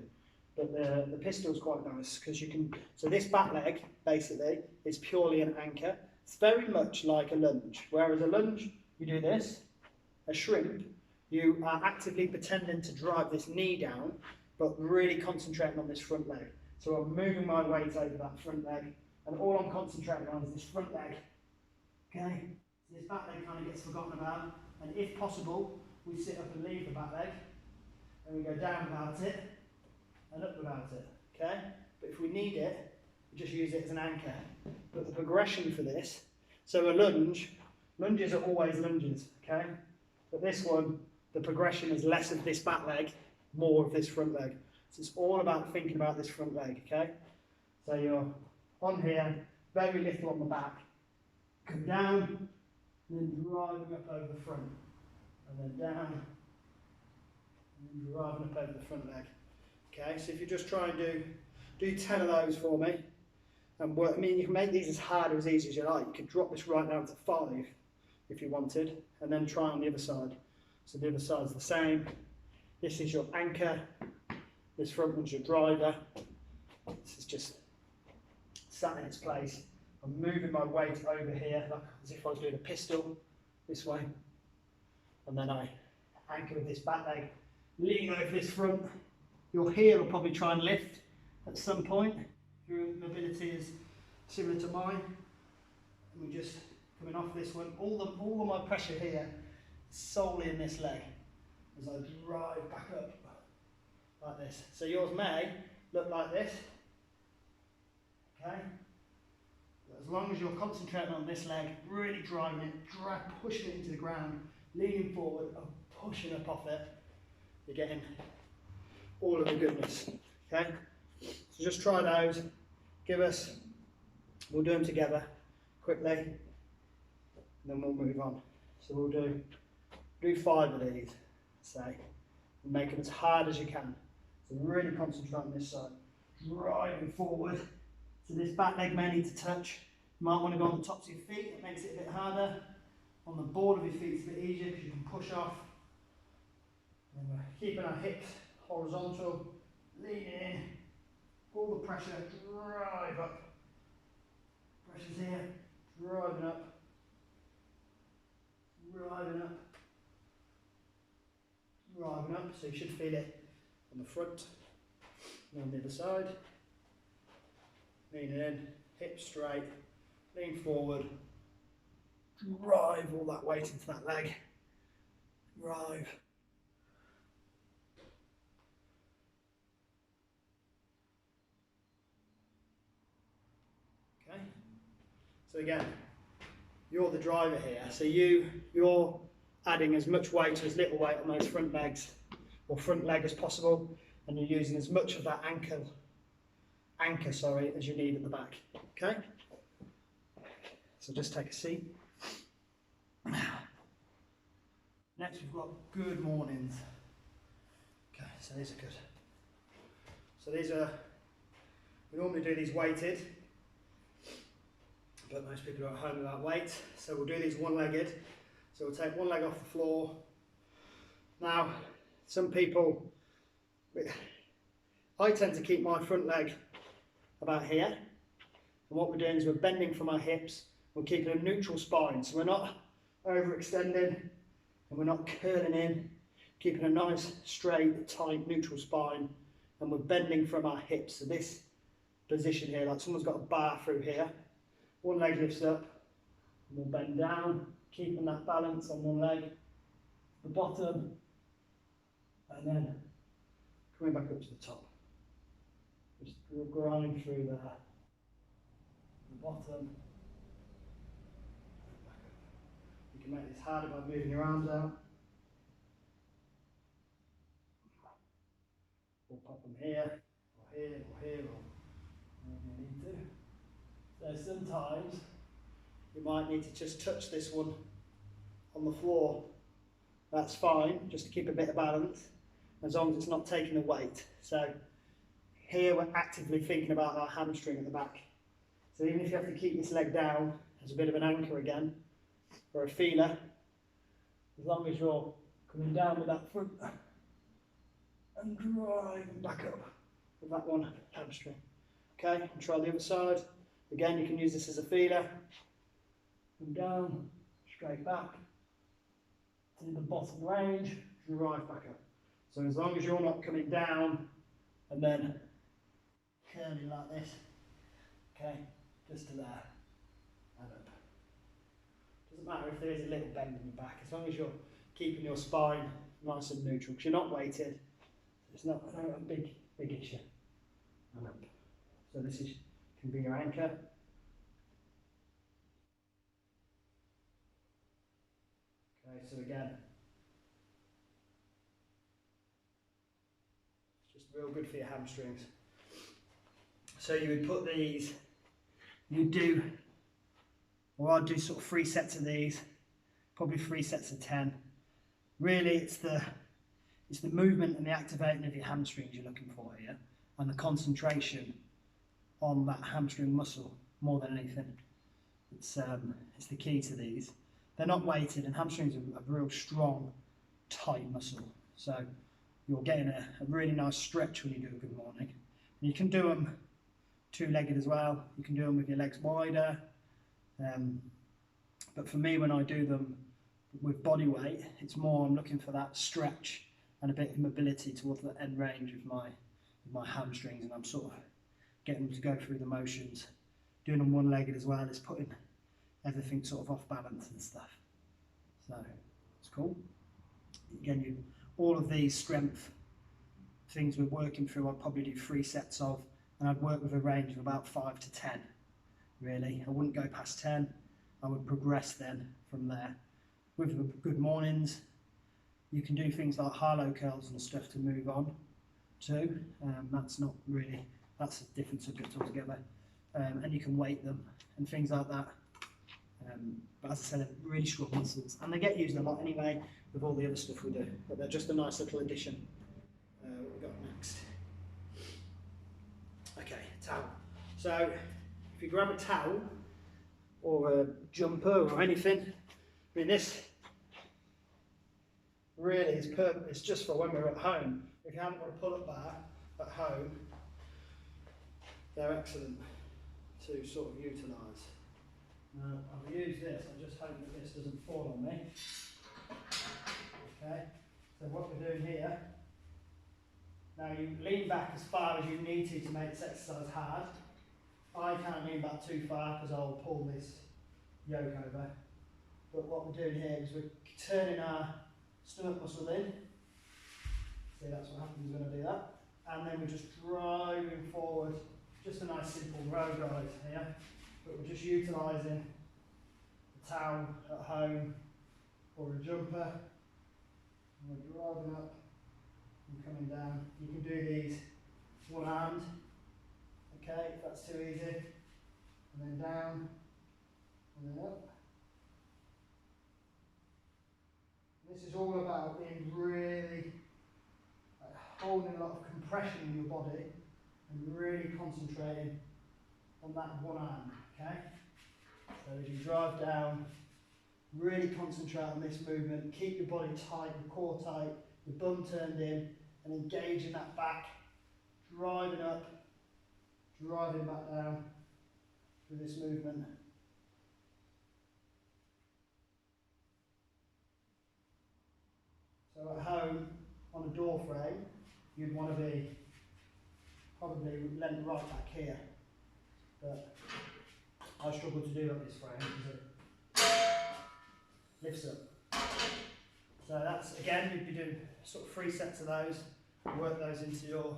But the pistol is quite nice because you can, so this back leg basically is purely an anchor. It's very much like a lunge, whereas a lunge, you do this, a shrimp, you are actively pretending to drive this knee down, but really concentrating on this front leg. So I'm moving my weight over that front leg, and all I'm concentrating on is this front leg. Okay? So this back leg kind of gets forgotten about, and if possible, we sit up and leave the back leg, and we go down without it, and up without it. Okay? But if we need it, we just use it as an anchor. But the progression for this, so a lunge, lunges are always lunges, okay? But this one, the progression is less of this back leg, more of this front leg. So it's all about thinking about this front leg, okay? So you're on here, very little on the back, come down, and then driving up over the front, and then down, and then driving up over the front leg. Okay, so if you just try and do 10 of those for me, and work, I mean, you can make these as hard or as easy as you like. You could drop this right down to 5 if you wanted, and then try on the other side. So the other side's the same. This is your anchor, this front one's your driver. This is just sat in its place. I'm moving my weight over here, like as if I was doing a pistol, this way. And then I anchor with this back leg, lean over this front. Your heel will probably try and lift at some point. Your mobility is similar to mine. And we're just coming off this one. All of my pressure here is solely in this leg as I drive back up like this. So yours may look like this. Okay? But as long as you're concentrating on this leg, really driving it, pushing it into the ground, leaning forward and pushing up off it, you're getting all of the goodness. Okay? So just try those. We'll do them together quickly, and then we'll move on. So we'll do 5 of these, say, and make them as hard as you can. So really concentrate on this side. Driving forward. So this back leg may need to touch. You might want to go on the tops of your feet, it makes it a bit harder. On the board of your feet it's a bit easier because you can push off. And we're keeping our hips horizontal, leaning in, all the pressure, drive up. Pressure's here, driving up, driving up, driving up. So you should feel it on the front and on the other side. Leaning in, hips straight, lean forward, drive all that weight into that leg, drive. Okay, so again, you're the driver here, so you're adding as much weight or as little weight on those front legs, or front leg as possible, and you're using as much of that anchor as you need at the back. Okay? So just take a seat. Next we've got good mornings. Okay, so these are good. So we normally do these weighted, but most people are at home without weight. So we'll do these one-legged. So we'll take one leg off the floor. Now, some people, I tend to keep my front leg about here. And what we're doing is we're bending from our hips. We're keeping a neutral spine. So we're not overextending and we're not curling in. Keeping a nice, straight, tight, neutral spine. And we're bending from our hips. So this position here, like someone's got a bar through here. One leg lifts up. And we'll bend down, keeping that balance on one leg. The bottom. And then coming back up to the top. Just grind through there. The bottom. You can make this harder by moving your arms out. Or pop them here, or here, or here, or wherever you need to. So sometimes you might need to just touch this one on the floor. That's fine, just to keep a bit of balance, as long as it's not taking the weight. So here we're actively thinking about our hamstring at the back. So even if you have to keep this leg down as a bit of an anchor again, or a feeler, as long as you're coming down with that front and drive back up with that one hamstring. Okay, and try the other side. Again, you can use this as a feeler. Come down, straight back to the bottom range, drive back up. So as long as you're not coming down and then curling like this, okay, just to there and up. Doesn't matter if there is a little bend in your back, as long as you're keeping your spine nice and neutral, because you're not weighted. It's not a big issue. And up. So this can be your anchor. Okay, so again, it's just real good for your hamstrings. So you would put these, I'd do sort of 3 sets of these, probably 3 sets of 10. Really, it's the movement and the activating of your hamstrings you're looking for here, and the concentration on that hamstring muscle more than anything. It's the key to these. They're not weighted, and hamstrings are a real strong, tight muscle. So you're getting a really nice stretch when you do a good morning. And you can do them 2-legged as well. You can do them with your legs wider. But for me, when I do them with body weight, it's more I'm looking for that stretch and a bit of mobility towards the end range of my hamstrings, and I'm sort of getting them to go through the motions. Doing them 1-legged as well is putting everything sort of off balance and stuff. So it's cool. Again, all of these strength things we're working through, I'd probably do 3 sets of, and I'd work with a range of about 5 to 10. Really, I wouldn't go past 10. I would progress then from there. With good mornings, you can do things like Harlow curls and stuff to move on to. That's a different subject altogether. And you can weight them and things like that. But as I said, they're really strong muscles, and they get used a lot anyway with all the other stuff we do. But they're just a nice little addition. What we got next? Okay, towel. So if you grab a towel or a jumper or anything, I mean this really is perfect. It's just for when we're at home. If you haven't got a pull-up bar at home, they're excellent to sort of utilise. Now I'll use this. I just hope that this doesn't fall on me. Okay. So what we're doing here. Now you lean back as far as you need to make this exercise hard. I can't lean back too far because I'll pull this yoke over. But what we're doing here is we're turning our stomach muscle in. See, that's what happens when I do that. And then we're just driving forward. Just a nice simple row drive here. But we're just utilising the towel at home or a jumper. And we're driving up and coming down. You can do these one hand, okay, if that's too easy. And then down, and then up. This is all about being really holding a lot of compression in your body and really concentrating on that one arm, okay? So as you drive down, really concentrate on this movement, keep your body tight, your core tight, your bum turned in, and engage in that back, driving up, driving back down through this movement. So at home, on a door frame, you'd want to be probably leant right back here. But I struggle to do up this frame because it lifts up. So that's, again, you'd be doing sort of 3 sets of those, work those into your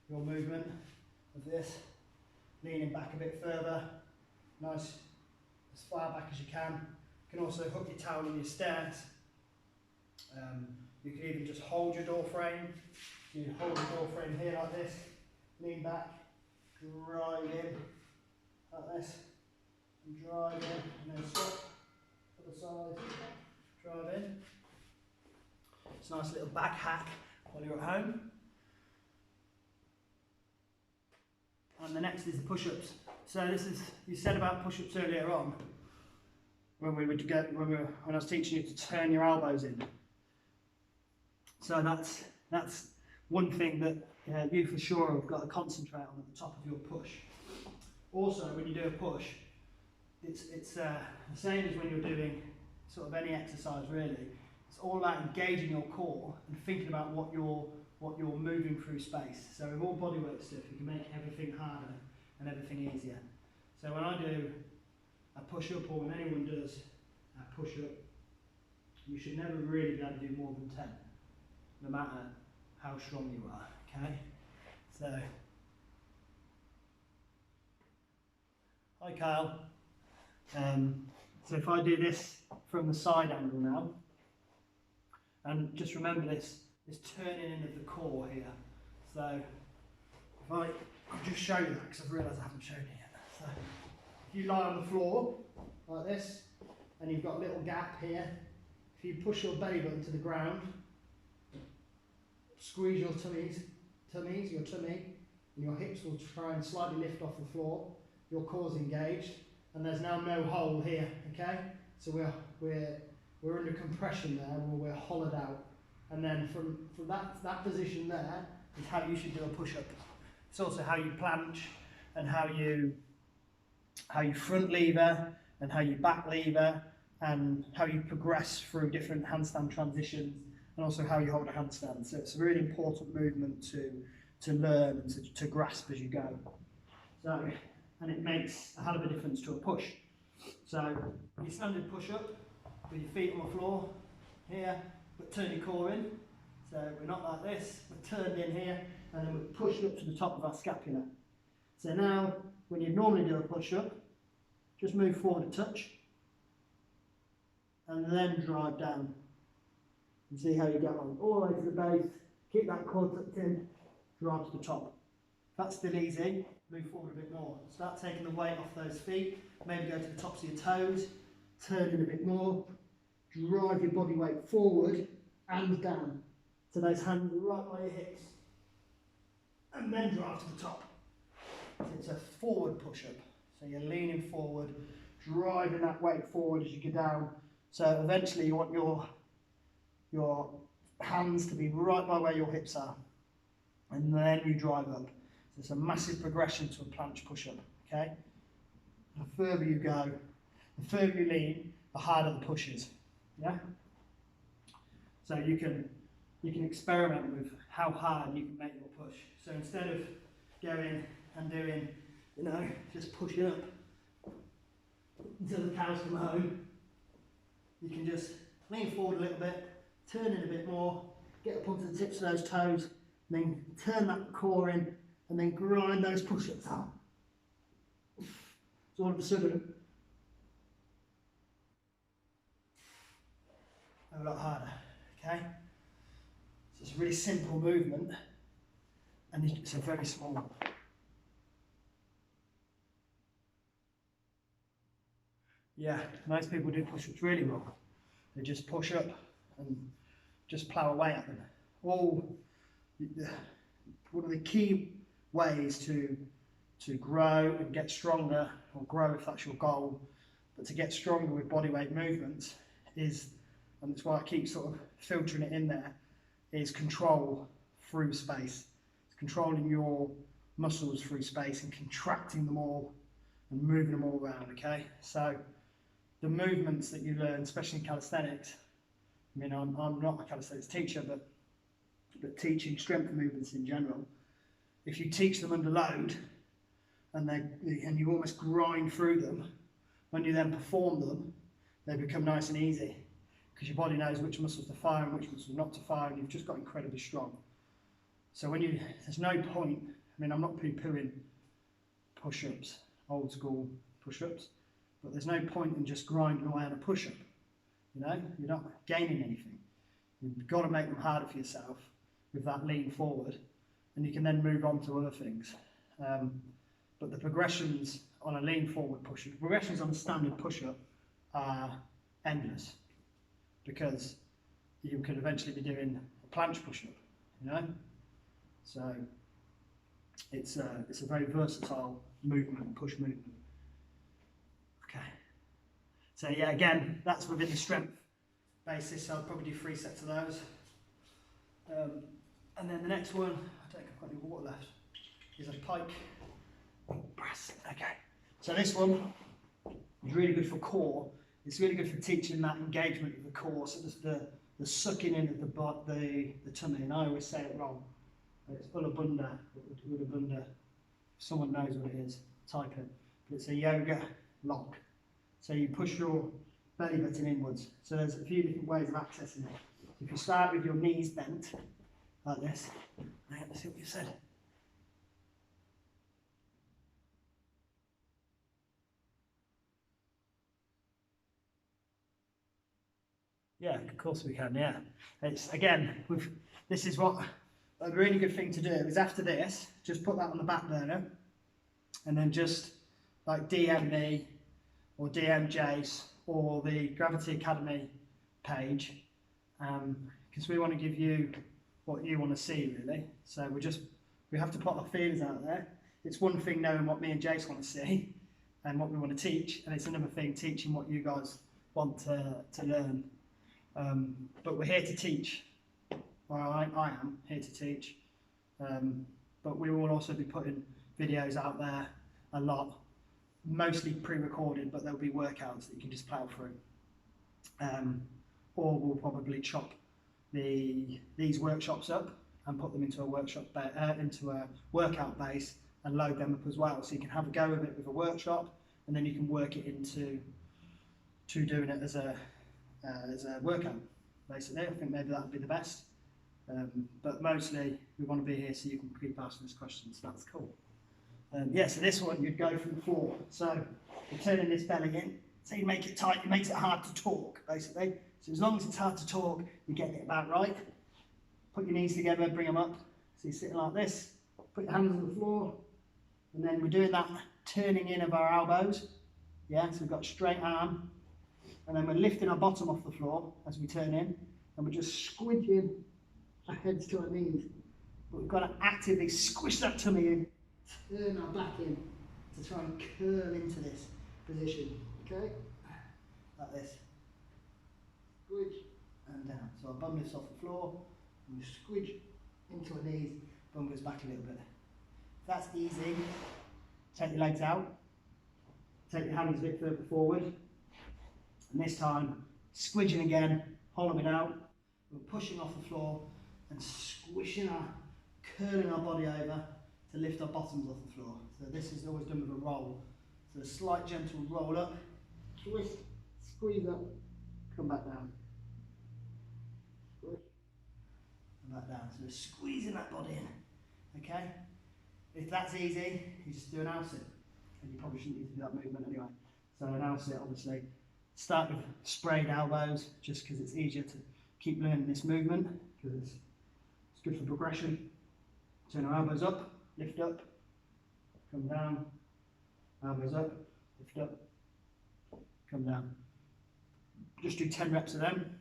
movement of this, leaning back a bit further, nice, as far back as you can. You can also hook your towel in your stance. You can even just hold your door frame. You hold the door frame here like this, lean back, drive in like this, and drive in, and then stop, other side, drive in. It's a nice little back hack while you're at home. And the next is the push-ups. So this is, you said about push-ups earlier on, when I was teaching you to turn your elbows in. So that's one thing that you for sure have got to concentrate on at the top of your push. Also, when you do a push, it's the same as when you're doing sort of any exercise really. It's all about engaging your core and thinking about what you're moving through space. So with all bodyweight stuff, you can make everything harder and everything easier. So when I do a push-up, or when anyone does a push-up, you should never really be able to do more than 10, no matter how strong you are, okay? So, hi Kyle. So if I do this from the side angle now, and just remember this turning in of the core here. So if I'll just show you that, because I've realised I haven't shown it yet. So if you lie on the floor like this, and you've got a little gap here, if you push your belly button to the ground, squeeze your tummy, and your hips will try and slightly lift off the floor. Your core's engaged, and there's now no hole here. Okay, so we're under compression there, where we're hollowed out, and then from that position there is how you should do a push-up. It's also how you planche, and how you front lever, and how you back lever, and how you progress through different handstand transitions, and also how you hold a handstand. So it's a really important movement to learn and to grasp as you go. So, and it makes a hell of a difference to a push. So your standard push-up with your feet on the floor here, but turn your core in. So we're not like this, we're turned in here, and then we're pushing up to the top of our scapula. So now, when you normally do a push-up, just move forward a touch, and then drive down. And see how you get on. All the way to the base, keep that core tucked in, drive to the top. If that's still easy, move forward a bit more. Start taking the weight off those feet, maybe go to the tops of your toes, turn in a bit more, drive your body weight forward and down. So those hands are right by your hips, and then drive to the top. So it's a forward push-up. So you're leaning forward, driving that weight forward as you go down. So eventually you want your hands to be right by where your hips are, and then you drive up. So it's a massive progression to a planche push-up, okay? The further you go, the further you lean, the harder the push is, yeah? So you can experiment with how hard you can make your push. So instead of going and doing, just pushing up until the cows come home, you can just lean forward a little bit, turn in a bit more, get up onto the tips of those toes, and then turn that core in, and then grind those push-ups out. So all of a sudden, a lot harder, okay? So it's a really simple movement, and it's a very small one. Yeah, most people do push-ups really well. They just push up and just plough away at them. One of the key ways to grow and get stronger, or grow if that's your goal, but to get stronger with bodyweight movements is, and that's why I keep sort of filtering it in there, is control through space. It's controlling your muscles through space and contracting them all and moving them all around, okay? So the movements that you learn, especially in calisthenics, I mean, I'm not a calisthenics teacher, but teaching strength movements in general, if you teach them under load and you almost grind through them, when you then perform them, they become nice and easy, because your body knows which muscles to fire and which muscles not to fire, and you've just got incredibly strong. So there's no point, I mean, I'm not poo-pooing push-ups, old school push-ups, but there's no point in just grinding away on a push-up. You're not gaining anything. You've got to make them harder for yourself with that lean forward, and you can then move on to other things. But the progressions on a lean forward push-up, the progressions on a standard push-up are endless, because you could eventually be doing a planche push-up, So it's a very versatile movement, push movement. Okay. So yeah, again, that's within the strength basis. So I'll probably do 3 sets of those. And then the next one, I don't think I've got any water left, is a pike press. Okay. So this one is really good for core. It's really good for teaching that engagement of the core. So just the sucking in of the tummy. And I always say it wrong. It's Ulabunda. Ulabunda. If someone knows what it is, type it. But it's a yoga lock. So you push your belly button inwards. So there's a few different ways of accessing it. If you start with your knees bent, like this, let's see what you said. Yeah, of course we can, yeah. It's, again, this is what a really good thing to do is after this, just put that on the back burner and then just like DM me or DM Jace or the Gravity Academy page because we want to give you what you want to see really. So we have to put our feelers out there. It's one thing knowing what me and Jace want to see and what we want to teach, and it's another thing teaching what you guys want to learn. But we're here to teach. Well, I am here to teach. But we will also be putting videos out there a lot, mostly pre-recorded, but there'll be workouts that you can just plow through. Or we'll probably chop these workshops up and put them into a workout base and load them up as well. So you can have a go of it with a workshop, and then you can work it into doing it as a workout, basically. I think maybe that would be the best. But mostly we want to be here so you can keep asking us questions. That's cool. Yeah, so this one you'd go from the floor. So you're turning this belly in. So you make it tight, it makes it hard to talk, basically. So as long as it's hard to talk, you're getting it about right. Put your knees together, bring them up. So you're sitting like this. Put your hands on the floor. And then we're doing that turning in of our elbows. Yeah, so we've got a straight arm. And then we're lifting our bottom off the floor as we turn in. And we're just squidging our heads to our knees. But we've got to actively squish that tummy in, turn our back in to try and curl into this position. Okay? Like this. Squidge and down. So our bum lifts off the floor, and we squidge into our knees, bum goes back a little bit. If that's easy, take your legs out, take your hands a bit further forward, and this time, squidging again, hollowing out, we're pushing off the floor and squishing curling our body over to lift our bottoms off the floor. So this is always done with a roll. So a slight gentle roll up, twist, squeeze up, come back down. Squish, and back down. So we're squeezing that body in, okay? If that's easy, you just do an out-sit. And you probably shouldn't need to do that movement anyway. So an out-sit, obviously. Start with sprayed elbows, just because it's easier to keep learning this movement, because it's good for progression. Turn our elbows up, lift up, come down, elbows up, lift up, come down. Just do 10 reps of them.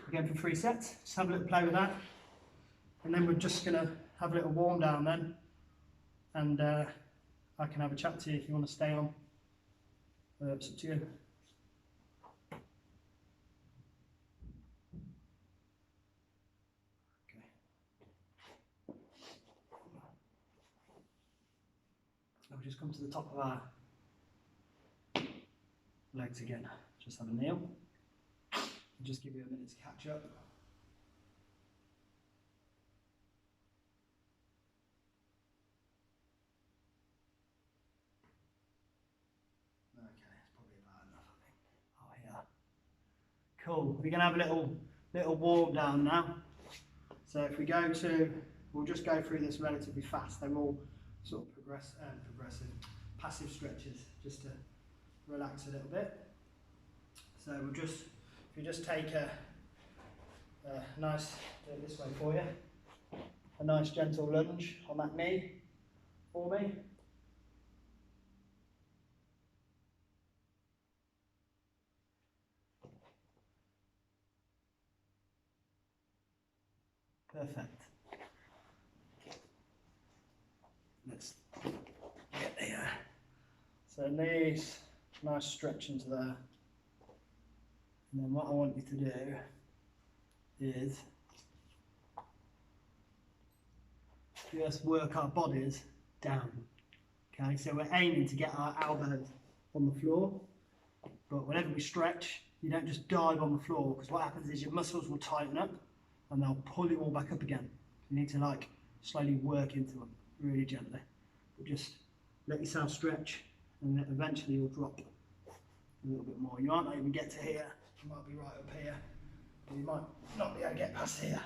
Again for 3 sets. Just have a little play with that. And then we're just going to have a little warm down then. And I can have a chat to you if you want to stay on. It's up to you. We'll just come to the top of our legs again. Just have a kneel. I'll just give you a minute to catch up. Okay, it's probably about enough, I think. Oh yeah. Cool. We're gonna have a little warm down now. So if we go to, we'll just go through this relatively fast. They're all sort of progressive, passive stretches, just to relax a little bit. So we'll just, if you just take a nice, do it this way for you, a nice gentle lunge on that knee for me. Perfect. Let's get there. So knees, nice stretch into there. And then what I want you to do is just work our bodies down. Okay, so we're aiming to get our elbows on the floor, but whenever we stretch, you don't just dive on the floor, because what happens is your muscles will tighten up and they'll pull you all back up again. You need to like slowly work into them, really gently, but just let yourself stretch, and then eventually you'll drop a little bit more. You might not even get to here, you might be right up here, but you might not be able to get past here.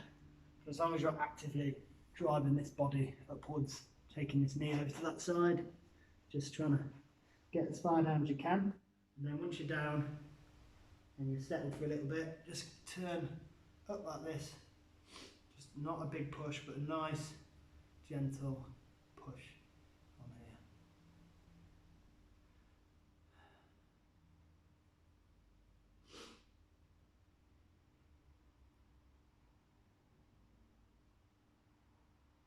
But as long as you're actively driving this body upwards, taking this knee over to that side, just trying to get as far down as you can. And then once you're down and you're settled for a little bit, just turn up like this. Just not a big push, but a nice, gentle push on here.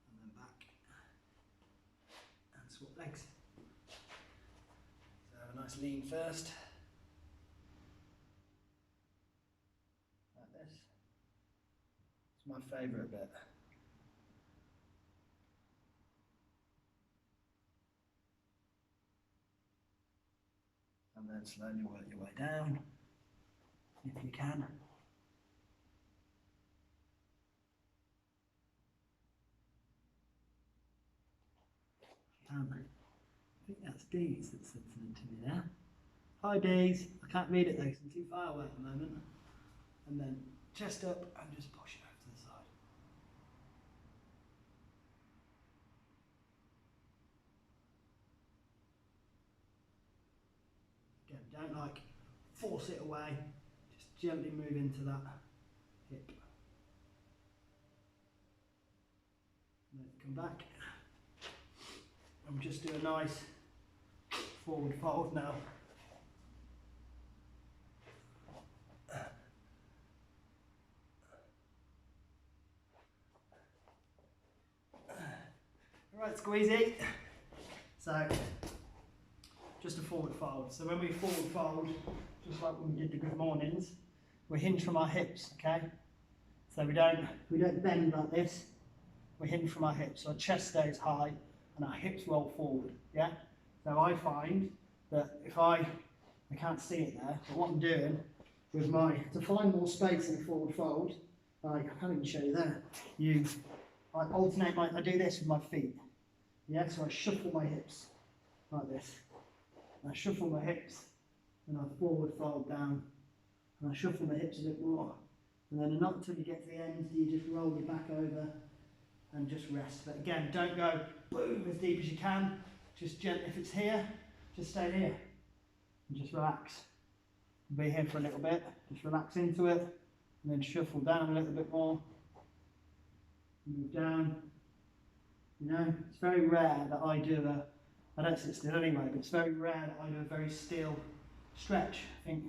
And then back and swap legs. So have a nice lean first. Like this. It's my favourite bit. And then slowly work your way down, if you can. I think that's Dees that said something to me there. Hi Dees, I can't read it though because I'm too far away at the moment. And then chest up and just push it over to the side. Again, don't like force it away, just gently move into that hip. And then come back. And just do a nice forward fold now. Right, squeezy. So, just a forward fold. So when we forward fold, just like when we did the good mornings, we hinge from our hips, okay? So we don't bend like this. We hinge from our hips. So our chest stays high and our hips roll forward, yeah? So I find that if I can't see it there, but what I'm doing with to find more space in a forward fold, I can't even show you there. I alternate I do this with my feet. Yeah, so I shuffle my hips like this. I shuffle my hips and I forward fold down. And I shuffle my hips a bit more. And then not until you get to the end do you just roll your back over and just rest. But again, don't go boom as deep as you can. Just gently, if it's here, just stay here. And just relax. Be here for a little bit. Just relax into it. And then shuffle down a little bit more. Move down. You know, it's very rare that I don't sit still anyway, but it's very rare that I do a very still stretch. I think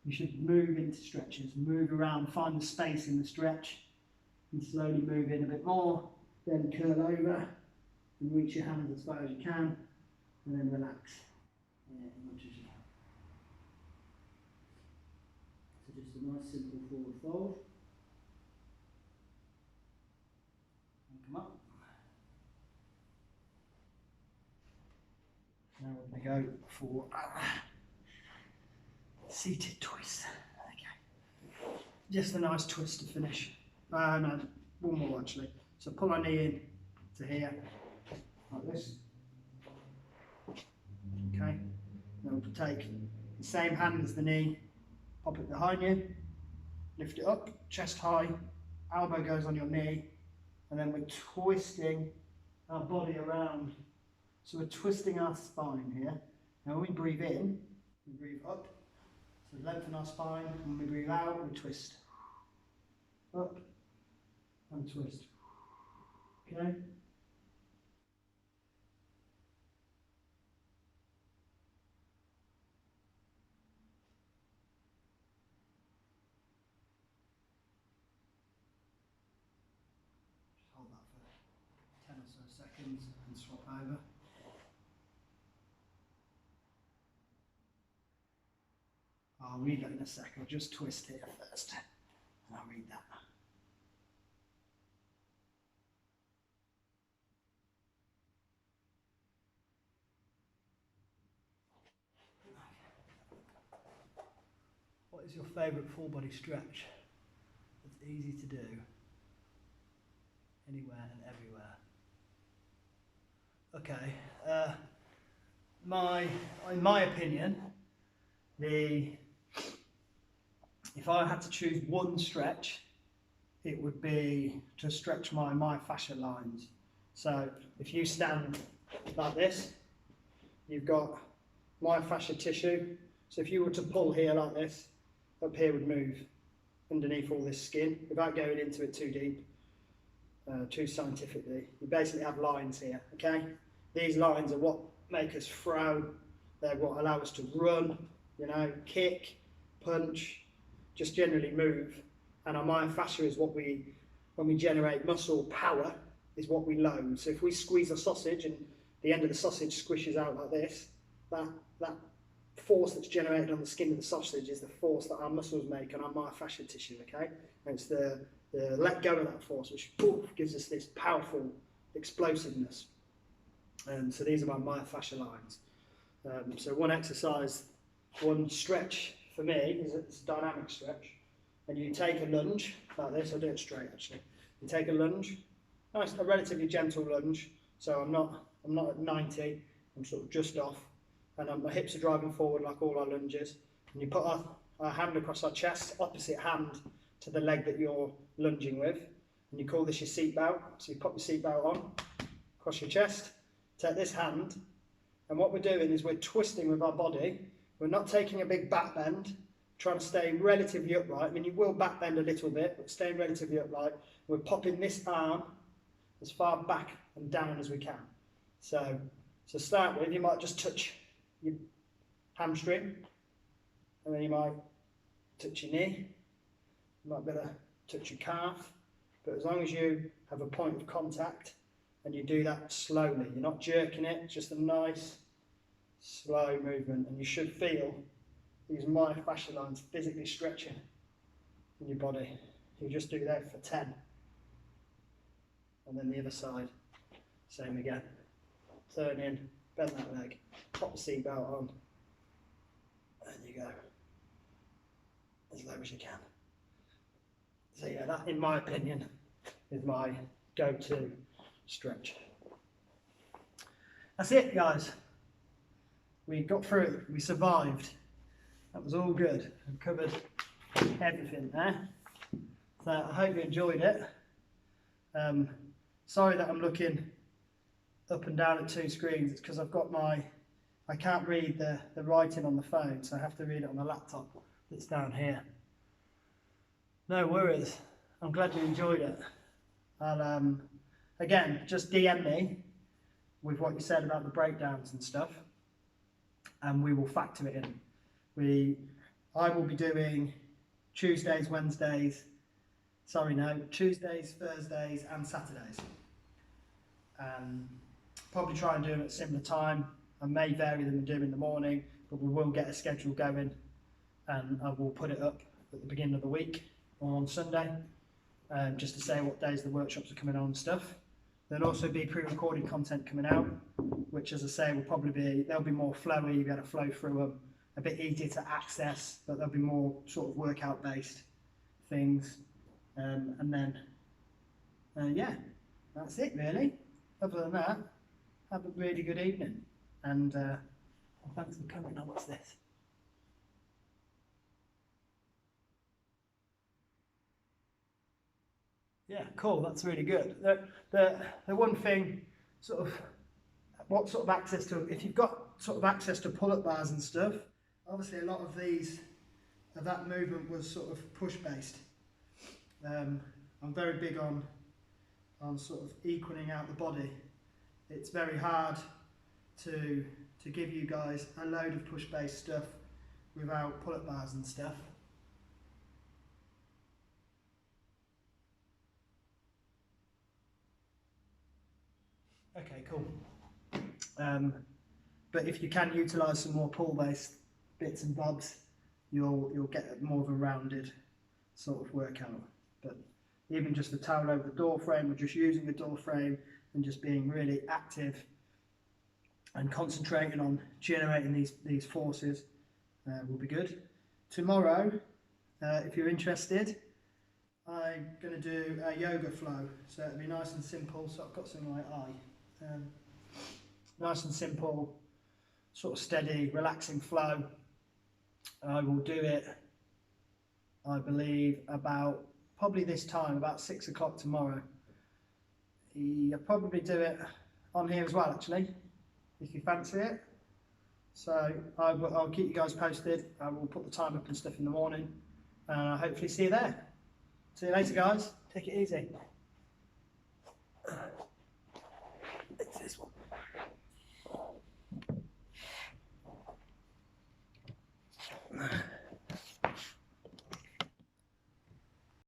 you should move into stretches, move around, find the space in the stretch, and slowly move in a bit more, then curl over and reach your hands as far as you can, and then relax as much as you can. So just a nice simple forward fold. And come up. Now we're going to go for seated twist. Okay. Just a nice twist to finish. No, one more actually. So pull our knee in to here, like this. Okay. Then we'll take the same hand as the knee, pop it behind you, lift it up, chest high, elbow goes on your knee, and then we're twisting our body around. So we're twisting our spine here. Now when we breathe in, we breathe up. So lengthen our spine. When we breathe out, we twist. Up and twist. Okay? Just hold that for 10 or so seconds and swap over. I'll read that in a sec. I'll just twist here first, and I'll read that. What is your favourite full body stretch? It's easy to do anywhere and everywhere. Okay, in my opinion, if I had to choose one stretch, it would be to stretch my myofascial lines. So if you stand like this, you've got myofascial tissue. So if you were to pull here like this, up here would move underneath all this skin without going into it too deep, too scientifically. You basically have lines here, okay? These lines are what make us throw. They're what allow us to run, you know, kick, punch, just generally move. And our myofascia is what when we generate muscle power, is what we load. So if we squeeze a sausage and the end of the sausage squishes out like this, that force that's generated on the skin of the sausage is the force that our muscles make on our myofascial tissue, okay? And it's the let go of that force, which poof, gives us this powerful explosiveness. So these are my myofascial lines. So one exercise, one stretch for me is a dynamic stretch. And you take a lunge like this. I'll do it straight actually. You take a lunge, nice, a relatively gentle lunge. So I'm not at 90. I'm sort of just off, and my hips are driving forward like all our lunges. And you put our hand across our chest, opposite hand to the leg that you're lunging with, and you call this your seat bow. So you pop your seat bow on across your chest. Take this hand, and what we're doing is we're twisting with our body. We're not taking a big back bend. Trying to stay relatively upright. I mean, you will back bend a little bit, but staying relatively upright. We're popping this arm as far back and down as we can. So start with, you might just touch your hamstring, and then you might touch your knee. You might be able to touch your calf, but as long as you have a point of contact and you do that slowly, you're not jerking it, it's just a nice, slow movement, and you should feel these myofascial lines physically stretching in your body. You just do that for 10. And then the other side, same again. Turn in, bend that leg, pop the seat belt on, and you go as low as you can. So yeah, that in my opinion is my go-to stretch. That's it, guys. We got through it, we survived. That was all good. I've covered everything there. So I hope you enjoyed it. Sorry that I'm looking up and down at two screens. It's because I've got I can't read the writing on the phone, so I have to read it on the laptop that's down here. No worries. I'm glad you enjoyed it. I'll, again, just DM me with what you said about the breakdowns and stuff, and we will factor it in. I will be doing Tuesdays, Thursdays and Saturdays. Probably try and do them at a similar time. I may vary them and do them in the morning, but we will get a schedule going, and I will put it up at the beginning of the week or on Sunday, just to say what days the workshops are coming on and stuff. There'll also be pre-recorded content coming out, which, as I say, they'll be more flowy. You'll be able to flow through them. A bit easier to access, but there'll be more sort of workout based things. And then, yeah, that's it really. Other than that, have a really good evening. And thanks for coming. Now, what's this? Yeah, cool, that's really good. The one thing, sort of, what sort of access to, if you've got sort of access to pull-up bars and stuff, obviously a lot of that movement was sort of push-based. I'm very big on sort of equaling out the body. It's very hard to give you guys a load of push-based stuff without pull-up bars and stuff. Okay, cool. But if you can utilise some more pull-based bits and bobs, you'll get more of a rounded sort of workout. But even just the towel over the door frame, or just using the door frame and just being really active and concentrating on generating these forces will be good. tomorrow, if you're interested, I'm going to do a yoga flow. So it'll be nice and simple. So I've got something like nice and simple, sort of steady, relaxing flow. I will do it, I believe, about probably this time, about 6 o'clock tomorrow. I'll probably do it on here as well, actually, if you fancy it. So I'll keep you guys posted. I will put the time up and stuff in the morning, and I'll hopefully see you there. See you later, guys. Take it easy.